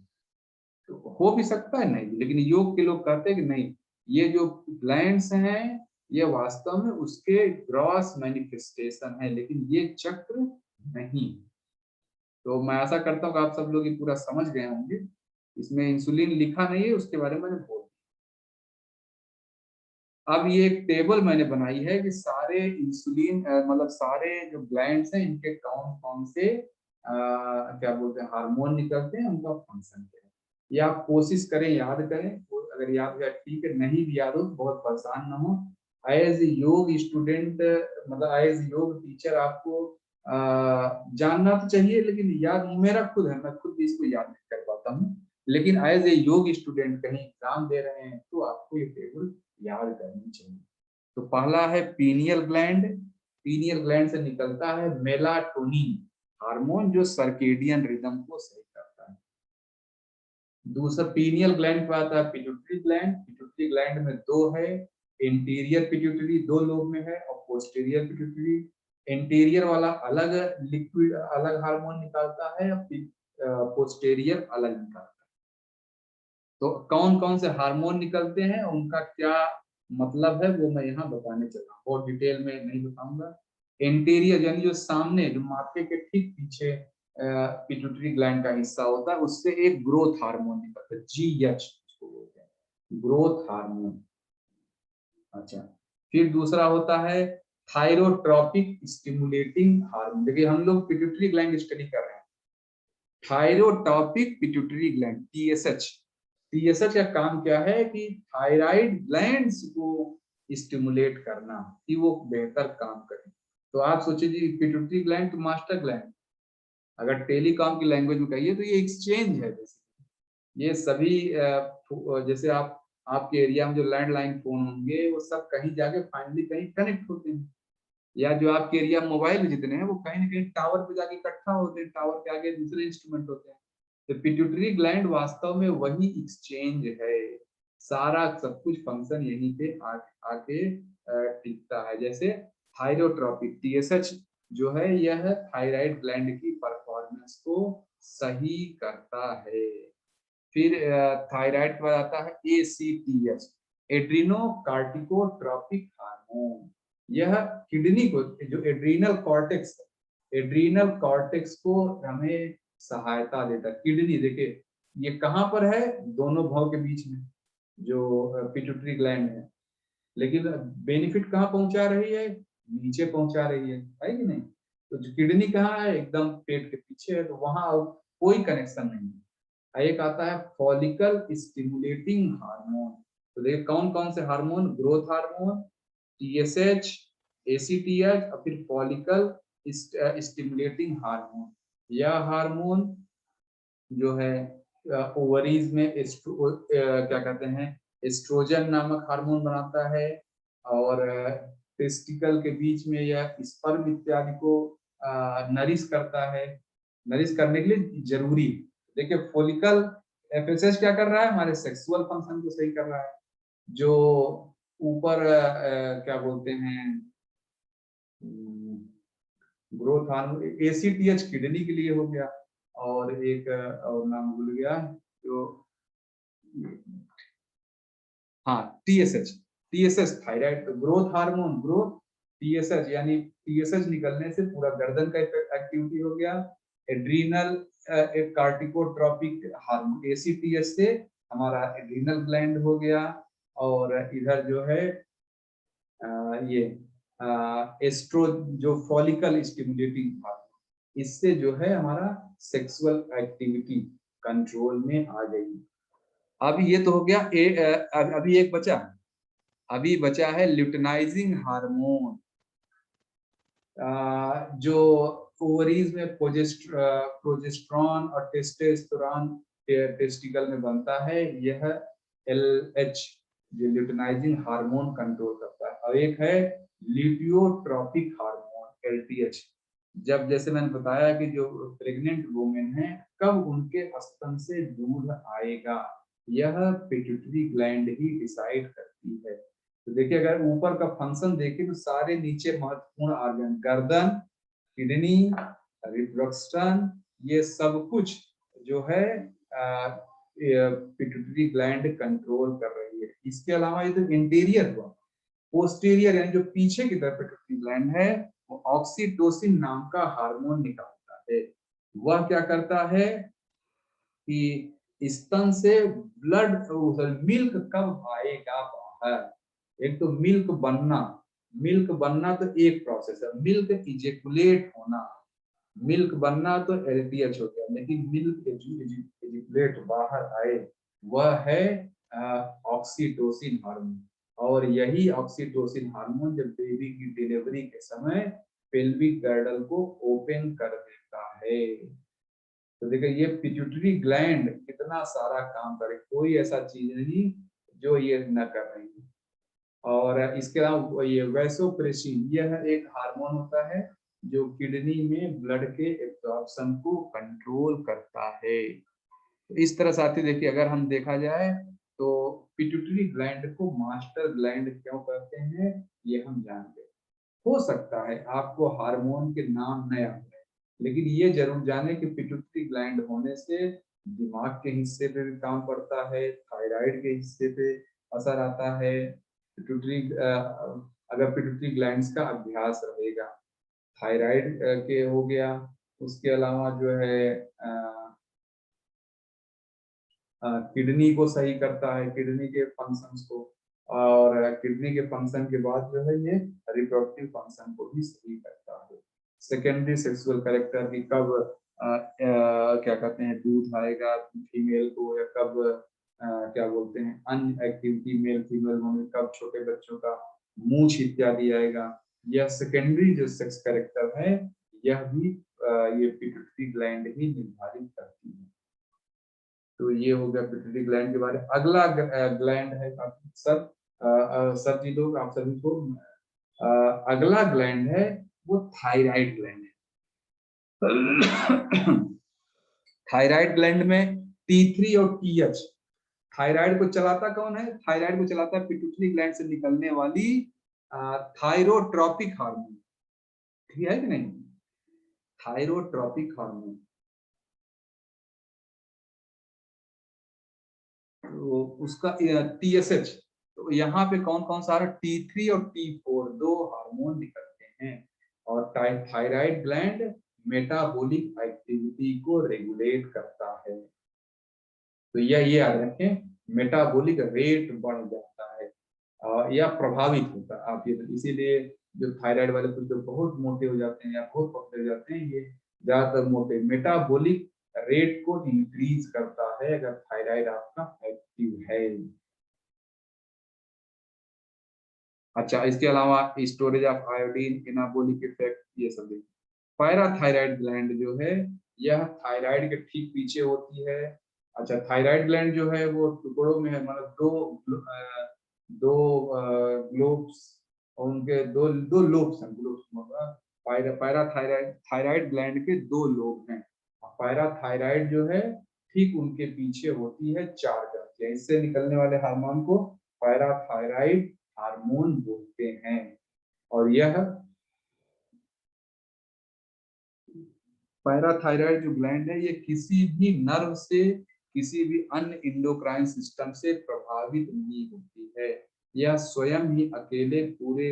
तो हो भी सकता है नहीं, लेकिन योग के लोग कहते हैं कि नहीं, ये जो ग्लैंड्स हैं ये वास्तव में उसके ग्रॉस मैनिफेस्टेशन है, लेकिन ये चक्र नहीं। तो मैं आशा करता हूँ कि आप सब लोग ये पूरा समझ गए होंगे। इसमें इंसुलिन लिखा नहीं है, उसके बारे में मैंने बोल। अब ये एक टेबल मैंने बनाई है कि सारे इंसुलिन मतलब सारे जो ग्लैंड्स हैं इनके कौन कौन से क्या बोलते हैं हार्मोन निकलते हैं, उनका फंक्शन क्या है। ये आप कोशिश करें, याद करें, तो अगर याद हो ठीक है, नहीं भी याद हो तो बहुत परेशान ना हो। एज योग स्टूडेंट मतलब एज योग टीचर आपको जानना तो चाहिए, लेकिन याद मेरा खुद है, मैं खुद भी इसको याद नहीं कर पाता हूँ। लेकिन एज ए योग स्टूडेंट कहीं एग्जाम दे रहे हैं तो आपको ये टेबल याद करनी चाहिए। तो पहला है पीनियल ग्लैंड। पीनियल ग्लैंड से निकलता है मेलाटोनिन हार्मोन, जो सर्केडियन रिदम को सही करता है। दूसरा पीनियल ग्लैंड पे आता है पिट्यूटरी ग्लैंड। पिट्यूटरी ग्लैंड में दो है, इंटीरियर पिट्यूटरी 2 लोब में है और पोस्टीरियर पिट्यूटरी। इंटीरियर वाला अलग लिक्विड अलग हार्मोन निकालता है, पोस्टीरियर अलग निकालता है। तो कौन कौन से हार्मोन निकलते हैं, उनका क्या मतलब है, वो मैं यहाँ बताने चला हूँ, और डिटेल में नहीं बताऊंगा। इंटीरियर यानी जो सामने, जो माथे के ठीक पीछे पिट्यूटरी ग्लैंड का हिस्सा होता है, उससे एक ग्रोथ हार्मोन निकलता है, GH उसको बोलते हैं, ग्रोथ हार्मोन। अच्छा, फिर दूसरा होता है थायरोट्रॉपिक स्टिमुलेटिंग हार्मोन। देखिए हम लोग पिट्यूटरी ग्लैंड स्टडी कर रहे हैं। थायरोटॉपिक पिट्यूटरी ग्लैंड टीएसएच, टीएसएच का काम क्या है कि थायराइड ग्लैंड्स को स्टिमुलेट करना कि वो बेहतर काम करें। तो आप सोचिए जी पिट्यूटरी ग्लैंड तो मास्टर ग्लैंड, अगर टेलीकॉम की लैंग्वेज में कहिए तो ये एक्सचेंज है बेसिकली। ये सभी जैसे आप आपके एरिया में जो लैंडलाइन फोन होंगे वो सब कहीं जाके फाइनली कहीं कनेक्ट होते हैं, या जो आपके एरिया मोबाइल जितने हैं वो कहीं ना कहीं टावर पे जाके इकट्ठा होते हैं, टावर के आगे दूसरे इंस्ट्रूमेंट होते हैं। तो पिट्यूटरी ग्लैंड वास्तव में वही एक्सचेंज है, सारा सब कुछ फंक्शन यहीं पे आके टिकता है। जैसे थायरोट्रॉपिक टीएसएच जो है यह थायराइड ग्लैंड की परफॉर्मेंस को सही करता है। फिर थायराइड के बाद आता है एसीटीएच, एड्रीनो कार्टिकोट्रोपिक हार्मोन। यह किडनी को, जो एड्रीनल कॉर्टेक्स है, एड्रीनल कॉर्टेक्स को हमें सहायता देता है। किडनी देखिए ये कहाँ पर है, दोनों भाव के बीच में जो पिट्यूटरी ग्लैंड है, लेकिन बेनिफिट कहाँ पहुंचा रही है, नीचे पहुंचा रही है कि नहीं। तो जो किडनी कहाँ है, एकदम पेट के पीछे है, तो वहां कोई कनेक्शन नहीं है। एक आता है फॉलिकल स्टिमुलेटिंग हार्मोन। तो देखिए कौन कौन से hormone, growth hormone, TSH, ACTH और फिर फॉलिकल स्टिमुलेटिंग हार्मोन। यह हार्मोन जो है ओवरीज में क्या कहते हैं, एस्ट्रोजन नामक हार्मोन बनाता है, और टेस्टिकल के बीच में यह स्पर्म इत्यादि को नरिश करता है, नरिश करने के लिए जरूरी। देखिए फोलिकल एफएसएच क्या कर रहा है, हमारे सेक्सुअल फंक्शन को सही कर रहा है। जो ऊपर क्या बोलते हैं, ग्रोथ हार्मोन एसीटीएच किडनी के लिए हो गया, और एक और नाम भूल गया जो, हाँ TSH, TSH thyroid growth hormone, growth TSH यानी टीएसएच निकलने से पूरा गर्दन का एक्टिविटी हो गया। एड्रीनल कार्टिकोट्रोपिक हार्मोन एसीटीएच से हमारा एड्रीनल ग्लैंड हो गया, और इधर जो है ये एस्ट्रो जो फॉलिकल स्टिमुलेटिंग हार्मोन, इससे जो है हमारा सेक्सुअल एक्टिविटी कंट्रोल में आ गई। अब ये तो हो गया अभी एक बचा, अभी बचा है ल्यूटिनाइजिंग हार्मोन। जो ओवरीज में प्रोजेस्टेरॉन और टेस्टोस्टेरोन टेस्टिकल में बनता है, यह एलएच जो ल्यूटिनाइजिंग हार्मोन कंट्रोल करता है। और एक है ल्यूटियोट्रोपिक हार्मोन एलटीएच। जब जैसे मैंने बताया कि जो प्रेग्नेंट वुमेन है कब उनके स्तन से दूध आएगा, यह पिट्यूटरी ग्लैंड ही डिसाइड करती है। तो देखिए अगर ऊपर का फंक्शन देखें तो सारे नीचे महत्वपूर्ण ऑर्गन, गर्दन, किडनी, रिप्रोडक्शन, ये सब कुछ जो है पिट्यूटरी ग्लैंड कंट्रोल कर रही है। इसके अलावा ये तो इंटीरियर हुआ, पोस्टीरियर यानी जो पीछे की तरफ पिट्यूटरी ग्लैंड है वो ऑक्सीटोसिन नाम का हार्मोन निकालता है। वह क्या करता है कि स्तन से ब्लड मिल्क कब आएगा बाहर। एक तो मिल्क बनना तो एक प्रोसेस है, मिल्क इजेकुलेट होना, मिल्क बनना तो एलटीएच हो गया, लेकिन मिल्क इजेकुलेट बाहर आए वह है ऑक्सीटोसिन हार्मोन। और यही ऑक्सीटोसिन हार्मोन जब बेबी की डिलीवरी के समय पेल्विक गर्डल को ओपन कर देता है। तो देखिए ये पिट्यूटरी ग्लैंड कितना सारा काम करे, कोई ऐसा चीज नहीं जो ये न कर रही है। और इसके अलावा ये वैसोप्रेसिन, यह एक हार्मोन होता है जो किडनी में ब्लड के एब्जॉर्प्शन को कंट्रोल करता है। तो इस तरह साथी देखिए अगर हम देखा जाए तो पिट्यूटरी ग्लैंड को मास्टर ग्लैंड क्यों कहते हैं ये हम जानते हैं। हो सकता है आपको हार्मोन के नाम न आए, लेकिन ये जरूर जाने कि पिट्यूटरी ग्लैंड होने से दिमाग के हिस्से पे भी काम पड़ता है, थायराइड के हिस्से पे असर आता है। पिट्यूटरी अगर पिट्यूटरी ग्लैंड्स का अभ्यास रहेगा, थायराइड के हो गया, उसके अलावा जो है किडनी को सही करता है, किडनी के फंक्शंस को, और किडनी के फंक्शन के बाद जो है ये रिप्रोडक्टिव फंक्शन को भी सही करता है। सेकेंडरी सेक्सुअल कैरेक्टर की कब क्या कहते हैं दूध आएगा फीमेल को, या कब क्या बोलते हैं अनएक्टिविटी मेल फीमेल होने, कब छोटे बच्चों का मूंछ इत्यादि आएगा, यह सेकेंडरी जो सेक्स कैरेक्टर है यह भी ये पिट्यूटरी ग्लैंड ही निर्धारित करती है। तो ये हो गया पिट्यूटरी ग्लैंड के बारे में। अगला ग्लैंड है सर सर जी लोग आप सभी को अगला ग्लैंड है वो थायराइड ग्लैंड है। थायराइड ग्लैंड में T3 और TH, थायराइड को चलाता कौन है? थायराइड को चलाता है पिट्यूटरी ग्लैंड से निकलने वाली थायरोट्रॉपिक हार्मोन, ठीक है कि नहीं? थायरोट्रॉपिक हार्मोन, तो उसका TSH, तो यहाँ पे कौन कौन सा T3 और T4 दो हार्मोन निकलते हैं, और थायराइड ग्लैंड मेटाबॉलिक एक्टिविटी को रेगुलेट करता है। तो यह ये याद रखें, मेटाबॉलिक रेट बढ़ जाता है या प्रभावित होता है आप ये, इसीलिए जो थायराइड वाले कुछ लोग बहुत मोटे हो जाते हैं या बहुत पतले हो जाते हैं, ये ज्यादातर मोटे मेटाबॉलिक रेट को इंक्रीज करता है अगर थायराइड आपका एक्टिव है। अच्छा, इसके अलावा storage of iodine, anabolic effect, ये सब देखिए। पैराथायराइड ग्लैंड जो है यह थायराइड के ठीक पीछे होती है। अच्छा, थायराइड ग्लैंड जो है वो टुकड़ों में है, मतलब दो ग्लोब्स, और उनके दो दो लोब्स हैं, ग्लोब्स मतलब पैराथायराइड थायराइड ग्लैंड के दो लोब हैं। पैराथायराइड जो है ठीक उनके पीछे होती है 4 ग्रंथियां, इससे निकलने वाले हार्मोन को पैराथायराइड हार्मोन बोलते हैं। और यह पैराथायराइड जो ग्लैंड है ये किसी भी नर्व से, किसी भी अन्य इंडोक्राइन सिस्टम से प्रभावित नहीं होती है। यह स्वयं ही अकेले पूरे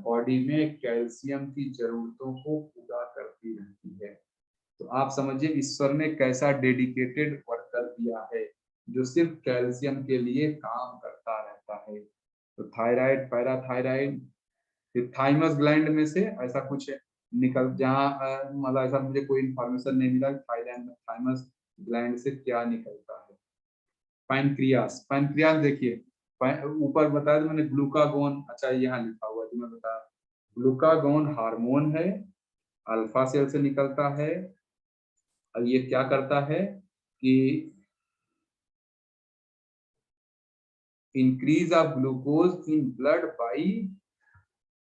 बॉडी में कैल्शियम की जरूरतों को पूरा करती रहती है। तो आप समझिए ईश्वर ने कैसा डेडिकेटेड वर्कर दिया है जो सिर्फ कैल्शियम के लिए काम करता रहता है। तो थायराइड, पैराथायराइड, थाइमस ग्लैंड में से ऐसा कुछ निकल, जहाँ मतलब ऐसा मुझे कोई इंफॉर्मेशन नहीं मिला थाईलैंड में थाइमस ग्लैंड से क्या निकलता है। पैनक्रियास, पैनक्रियास देखिए ऊपर बताया तो मैंने ग्लूकागोन, अच्छा यहाँ लिखा हुआ जो मैं बता, ग्लूकागोन हार्मोन है, अल्फा सेल से निकलता है, और ये क्या करता है कि increase of glucose in blood by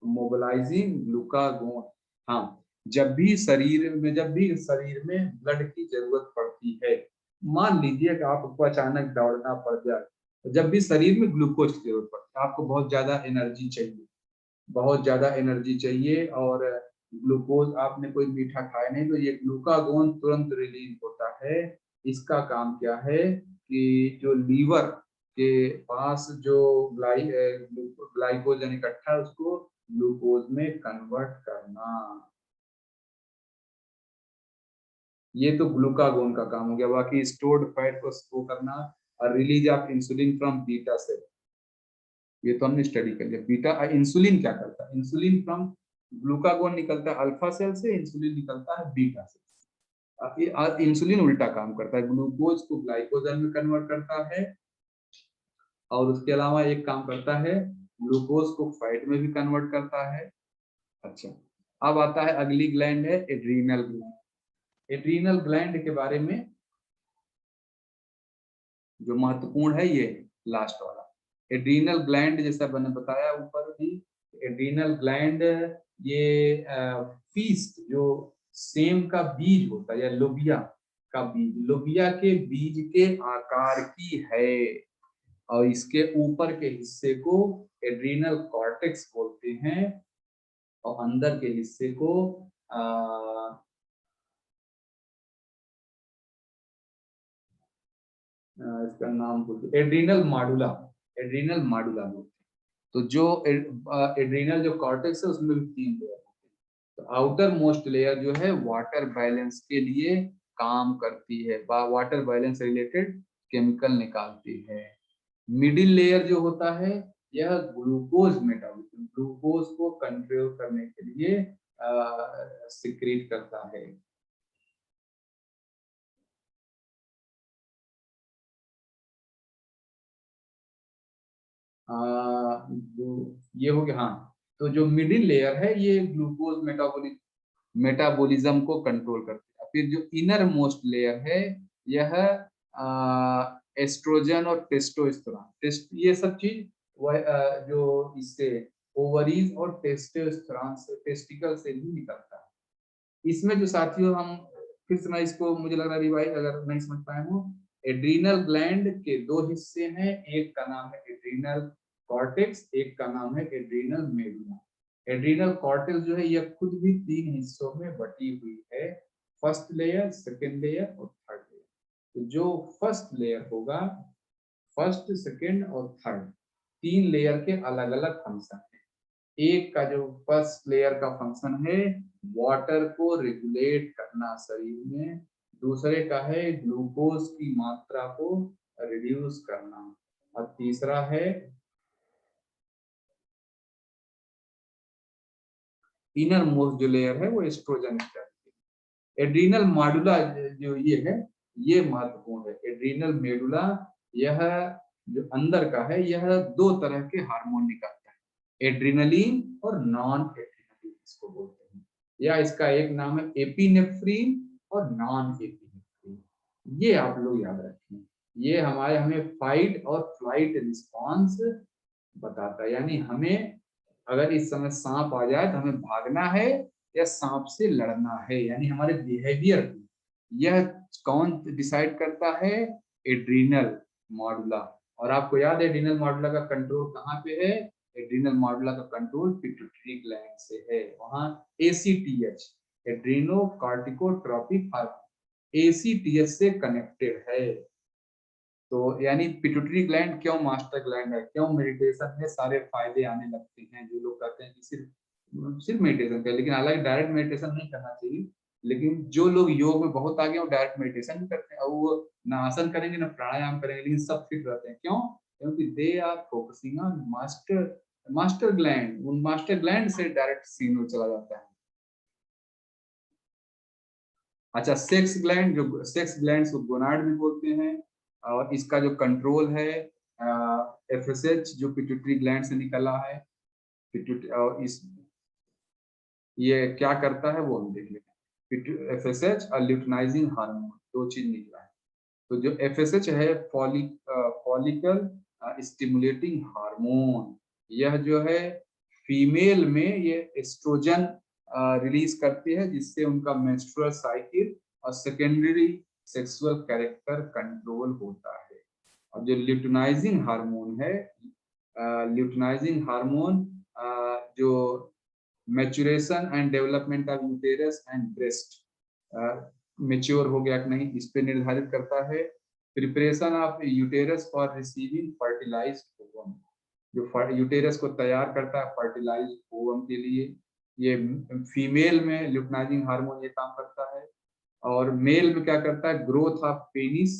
mobilising glucagon. हाँ, जब भी शरीर में ब्लड की जरूरत पड़ती है, मान लीजिए कि आपको अचानक दौड़ना पड़ जाए, तो जब भी शरीर में ग्लूकोज की जरूरत पड़ती है, आपको बहुत ज्यादा एनर्जी चाहिए, बहुत ज्यादा एनर्जी चाहिए, और ग्लूकोज आपने कोई मीठा खाया नहीं, तो ये ग्लूकागोन तुरंत रिलीज होता है। इसका काम क्या है कि जो लीवर के पास जो ग्लाइकोजन इकट्ठा है उसको ग्लूकोज में कन्वर्ट करना, ये तो ग्लूकागोन का काम हो गया। बाकी स्टोर्ड फैट को स्टोर करना और release of insulin from beta cell, ये तो हमने स्टडी कर लिया। बीटा इंसुलिन क्या करता है, इंसुलिन फ्रॉम ग्लूकागोन निकलता है अल्फा सेल से, इंसुलिन निकलता है बीटा सेल। इंसुलिन उल्टा काम करता है, ग्लूकोज को ग्लाइकोजन में कन्वर्ट करता है, और उसके अलावा एक काम करता है ग्लूकोज को फैट में भी कन्वर्ट करता है। अच्छा, अब आता है अगली ग्लैंड है एड्रीनल ग्लैंड। एड्रीनल ग्लैंड के बारे में जो महत्वपूर्ण है ये लास्ट वाला एड्रीनल ग्लैंड, जैसा मैंने बताया ऊपर भी, एड्रीनल ग्लैंड ये फीस्ट जो सेम का बीज होता है या लोबिया का बीज, लोबिया के बीज के आकार की है, और इसके ऊपर के हिस्से को एड्रीनल कॉर्टेक्स बोलते हैं, और अंदर के हिस्से को इसका नाम बोलते एड्रीनल माडुला, एड्रीनल माडुला बोलते हैं। तो जो एड्रीनल जो कॉर्टेक्स है उसमें भी 3 लेयर होते हैं। तो आउटर मोस्ट लेयर जो है वाटर बैलेंस के लिए काम करती है, वाटर बैलेंस रिलेटेड केमिकल निकालती है। मिडिल लेयर जो होता है यह ग्लूकोज मेटाबॉलिज्म, ग्लूकोज को कंट्रोल करने के लिए सिक्रीट करता है। ये हो गया। हाँ, तो जो मिडिल लेयर है ये ग्लूकोज मेटाबॉलिज्म को कंट्रोल करती है। फिर जो इनर मोस्ट लेयर है यह एस्ट्रोजन और टेस्टोस्टेरोन, ये सब चीज वह जो इससे ओवरीज और टेस्टोस्टेरोन से, टेस्टिकल से भी निकलता है। इसमें जो साथियों हम फिर से मैं इसको, मुझे लग रहा है रिवाइज अगर नहीं समझ पाए हो, एड्रीनल ग्लैंड के दो हिस्से हैं, एक का नाम है एड्रीनल कॉर्टेक्स, एक का नाम है एड्रीनल मेडुला। एड्रीनल कॉर्टेक्स जो है यह खुद भी 3 हिस्सों में बटी हुई है, फर्स्ट लेयर, सेकेंड लेयर और थर्ड लेयर। तो जो फर्स्ट लेयर होगा, फर्स्ट, सेकेंड और थर्ड, 3 लेयर के अलग अलग फंक्शन है। एक का जो फर्स्ट लेयर का फंक्शन है वाटर को रेगुलेट करना शरीर में, दूसरे का है ग्लूकोज की मात्रा को रिड्यूस करना, और तीसरा है इनर मोस्ट जो लेयर है वो एस्ट्रोजन। एड्रीनल मेडुला जो ये है ये महत्वपूर्ण है। एड्रीनल मेडुला यह जो अंदर का है यह 2 तरह के हार्मोन निकालता है, एड्रीनलिन और नॉन एड्रीनलिन इसको बोलते हैं, या इसका एक नाम है एपिनेफ्रीन और नॉन एपिनेफ्रीन। ये आप लोग याद रखें, ये हमें फाइट और फ्लाइट रिस्पॉन्स बताता है, यानी हमें अगर इस समय सांप आ जाए तो हमें भागना है या सांप से लड़ना है, यानी हमारे बिहेवियर को यह कौन डिसाइड करता है, एड्रीनल मॉडुला। और आपको याद है एड्रीनल मॉडुला का कंट्रोल कहाँ पे है, एड्रीनल मॉडुला का कंट्रोल पिट्यूटरी ग्लैंड से है, वहां एसीटीएच, एड्रीनो कॉर्टिकोट्रोपिक हार्मोन, एसीटीएच से कनेक्टेड है। तो यानी पिट्यूटरी ग्लैंड क्यों मास्टर ग्लैंड है, क्यों मेडिटेशन में सारे फायदे आने लगते हैं। जो लोग कहते हैं कि सिर्फ सिर्फ मेडिटेशन करें, लेकिन हालांकि डायरेक्ट मेडिटेशन नहीं करना चाहिए, लेकिन जो लोग योग में बहुत आगे वो डायरेक्ट मेडिटेशन भी करते हैं, और वो ना आसन करेंगे ना प्राणायाम करेंगे, लेकिन सब फिट रहते हैं। क्यों? क्योंकि they are focusing on master master gland, उन मास्टर ग्लैंड से डायरेक्ट सिग्नल चला जाता है। अच्छा, सेक्स ग्लैंड, जो सेक्स ग्लैंड को गोनाड भी बोलते हैं, और इसका जो कंट्रोल है एफएसएच जो पिट्यूटरी ग्लैंड से निकला है, और इस ये क्या करता है वो हम देख लेते हैं। एफएसएच और ल्यूटिनाइजिंग हार्मोन, 2 चीज निकला है। तो जो एफएसएच है फॉलिकल स्टिमुलेटिंग हार्मोन, यह जो है फीमेल में ये एस्ट्रोजन रिलीज करती है, जिससे उनका मेंस्ट्रुअल साइकिल और सेकेंडरी सेक्सुअल कैरेक्टर कंट्रोल होता है। और जो ल्यूटिनाइजिंग हार्मोन है, ल्यूटिनाइजिंग हार्मोन जो maturation and development of uterus and breast, mature हो गया कि नहीं इस पे निर्धारित करता है। Preparation of uterus for receiving fertilised ovum, जो यूटेरस को तैयार करता है फर्टिलाइज्ड ओवम के लिए, ये फीमेल में ल्यूटिनाइजिंग हार्मोन ये काम करता है। और मेल में क्या करता है, ग्रोथ ऑफ पेनिस,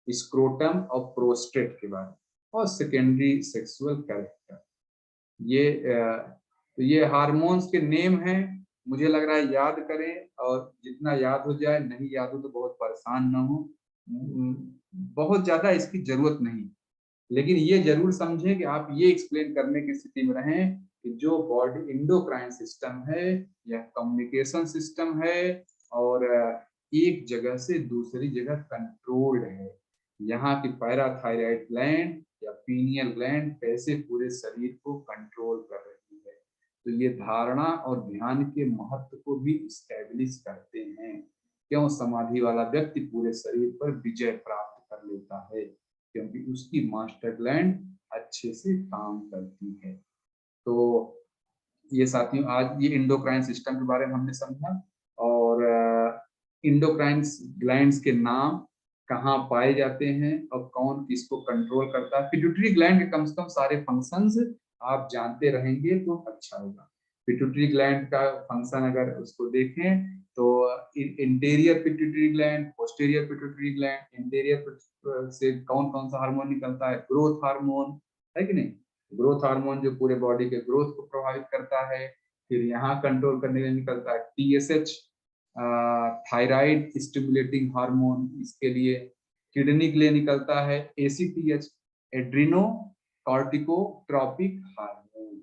स्क्रोटम और प्रोस्टेट के बारे में, और सेकेंडरी सेक्सुअल कैरेक्टर। ये तो ये हार्मोन्स के नेम हैं, मुझे लग रहा है याद करें, और जितना याद हो जाए, नहीं याद हो तो बहुत परेशान ना हो, बहुत ज्यादा इसकी जरूरत नहीं, लेकिन ये जरूर समझें कि आप ये एक्सप्लेन करने की स्थिति में रहें कि जो बॉडी इंडोक्राइन सिस्टम है यह कम्युनिकेशन सिस्टम है, और एक जगह से दूसरी जगह कंट्रोल्ड है। यहाँ की पैराथायराइड ग्लैंड या पीनियल ग्लैंड कैसे पूरे शरीर को कंट्रोल कर रही है। तो ये धारणा और ध्यान के महत्व को भी स्टैब्लिश करते हैं। क्यों समाधि वाला व्यक्ति पूरे शरीर पर विजय प्राप्त कर लेता है, क्योंकि उसकी मास्टर ग्लैंड अच्छे से काम करती है। तो ये साथियों आज ये इंडोक्राइन सिस्टम के बारे में हमने समझा, और इंडोक्राइन ग्लैंड्स के नाम कहाँ पाए जाते हैं और कौन किसको कंट्रोल करता है। पिट्यूटरी ग्लैंड के कम से कम सारे फंक्शंस आप जानते रहेंगे तो अच्छा होगा। पिट्यूटरी ग्लैंड का फंक्शन अगर उसको देखें तो interior pituitary gland, posterior pituitary gland, interior से कौन कौन सा हार्मोन निकलता है, ग्रोथ हार्मोन है कि नहीं, ग्रोथ हार्मोन जो पूरे बॉडी के ग्रोथ को प्रभावित करता है। फिर यहाँ कंट्रोल करने के लिए निकलता है TSH, थायराइड स्टिमुलेटिंग हार्मोन, इसके लिए किडनी के लिए निकलता है ACTH, एड्रिनो कॉर्टिकोट्रॉपिक हार्मोन,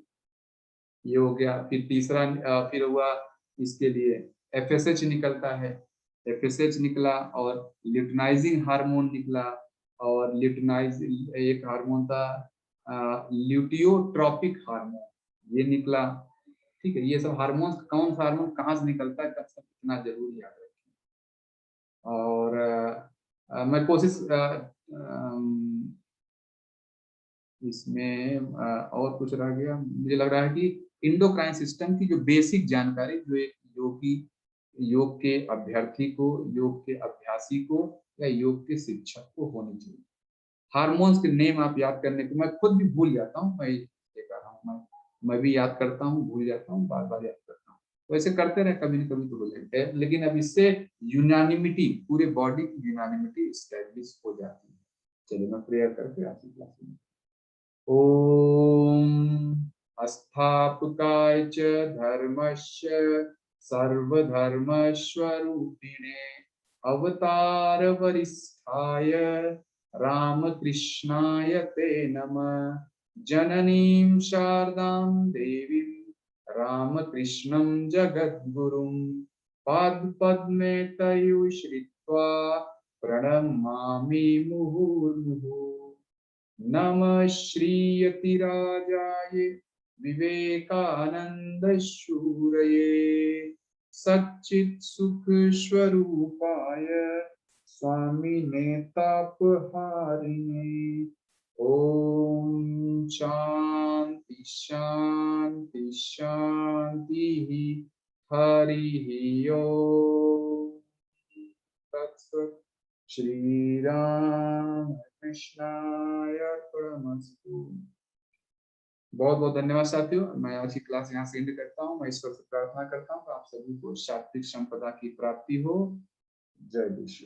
ये हो गया। फिर तीसरा फिर हुआ इसके लिए FSH निकलता है, FSH निकला, और ल्यूटिनाइजिंग हार्मोन निकला, और ल्यूटिनाइज एक हार्मोन था ल्यूटियोट्रॉपिक हार्मोन, ये निकला। ठीक है, ये सब हार्मोन, कौन सा हार्मोन कहाँ से निकलता है, सब इतना जरूर याद रखें। और मैं कोशिश इसमें और कुछ रह गया, मुझे लग रहा है कि इंडोक्राइन सिस्टम की जो बेसिक जानकारी जो एक योगी, योग के अभ्यर्थी को, योग के अभ्यासी को या योग के शिक्षक को होनी चाहिए। हार्मोन्स के नेम आप याद करने को, मैं खुद भी भूल जाता हूँ, मैं ये कह रहा हूँ, मैं भी याद करता हूँ, भूल जाता हूँ, बार बार याद करता हूँ, तो ऐसे करते रहे, कभी न कभी तो हो जाता है। लेकिन अब इससे यूनानिमिटी, पूरे बॉडी की यूनानिमिटी स्टैब्लिश हो जाती है। चलिए मैं प्रेयर करके आज की क्लास में, ओम अस्थापकाय च धर्मस्य सर्वधर्मस्वरूपिणे अवतार वरिष्ठाय रामकृष्णाय ते नमः। जननीं शारदां देवीं रामकृष्णं जगद्गुरुं पादपद्मे तयोः श्रित्वा प्रणमामि मुहुर्मुहुः। नमः श्रीयतिराजाय विवेकानन्दशूरये सच्चित्सुखस्वरूपाय स्वामिने तापहारिणे। ओम शांति शांति शांति, हरि ओम तत्सत्। श्री राम कृष्णाय अर्पणमस्तु। बहुत बहुत धन्यवाद साथियों, मैं आज की क्लास यहाँ से एंड करता हूँ। मैं ईश्वर से प्रार्थना करता हूँ आप सभी को सात्विक संपदा की प्राप्ति हो। जय विश्व।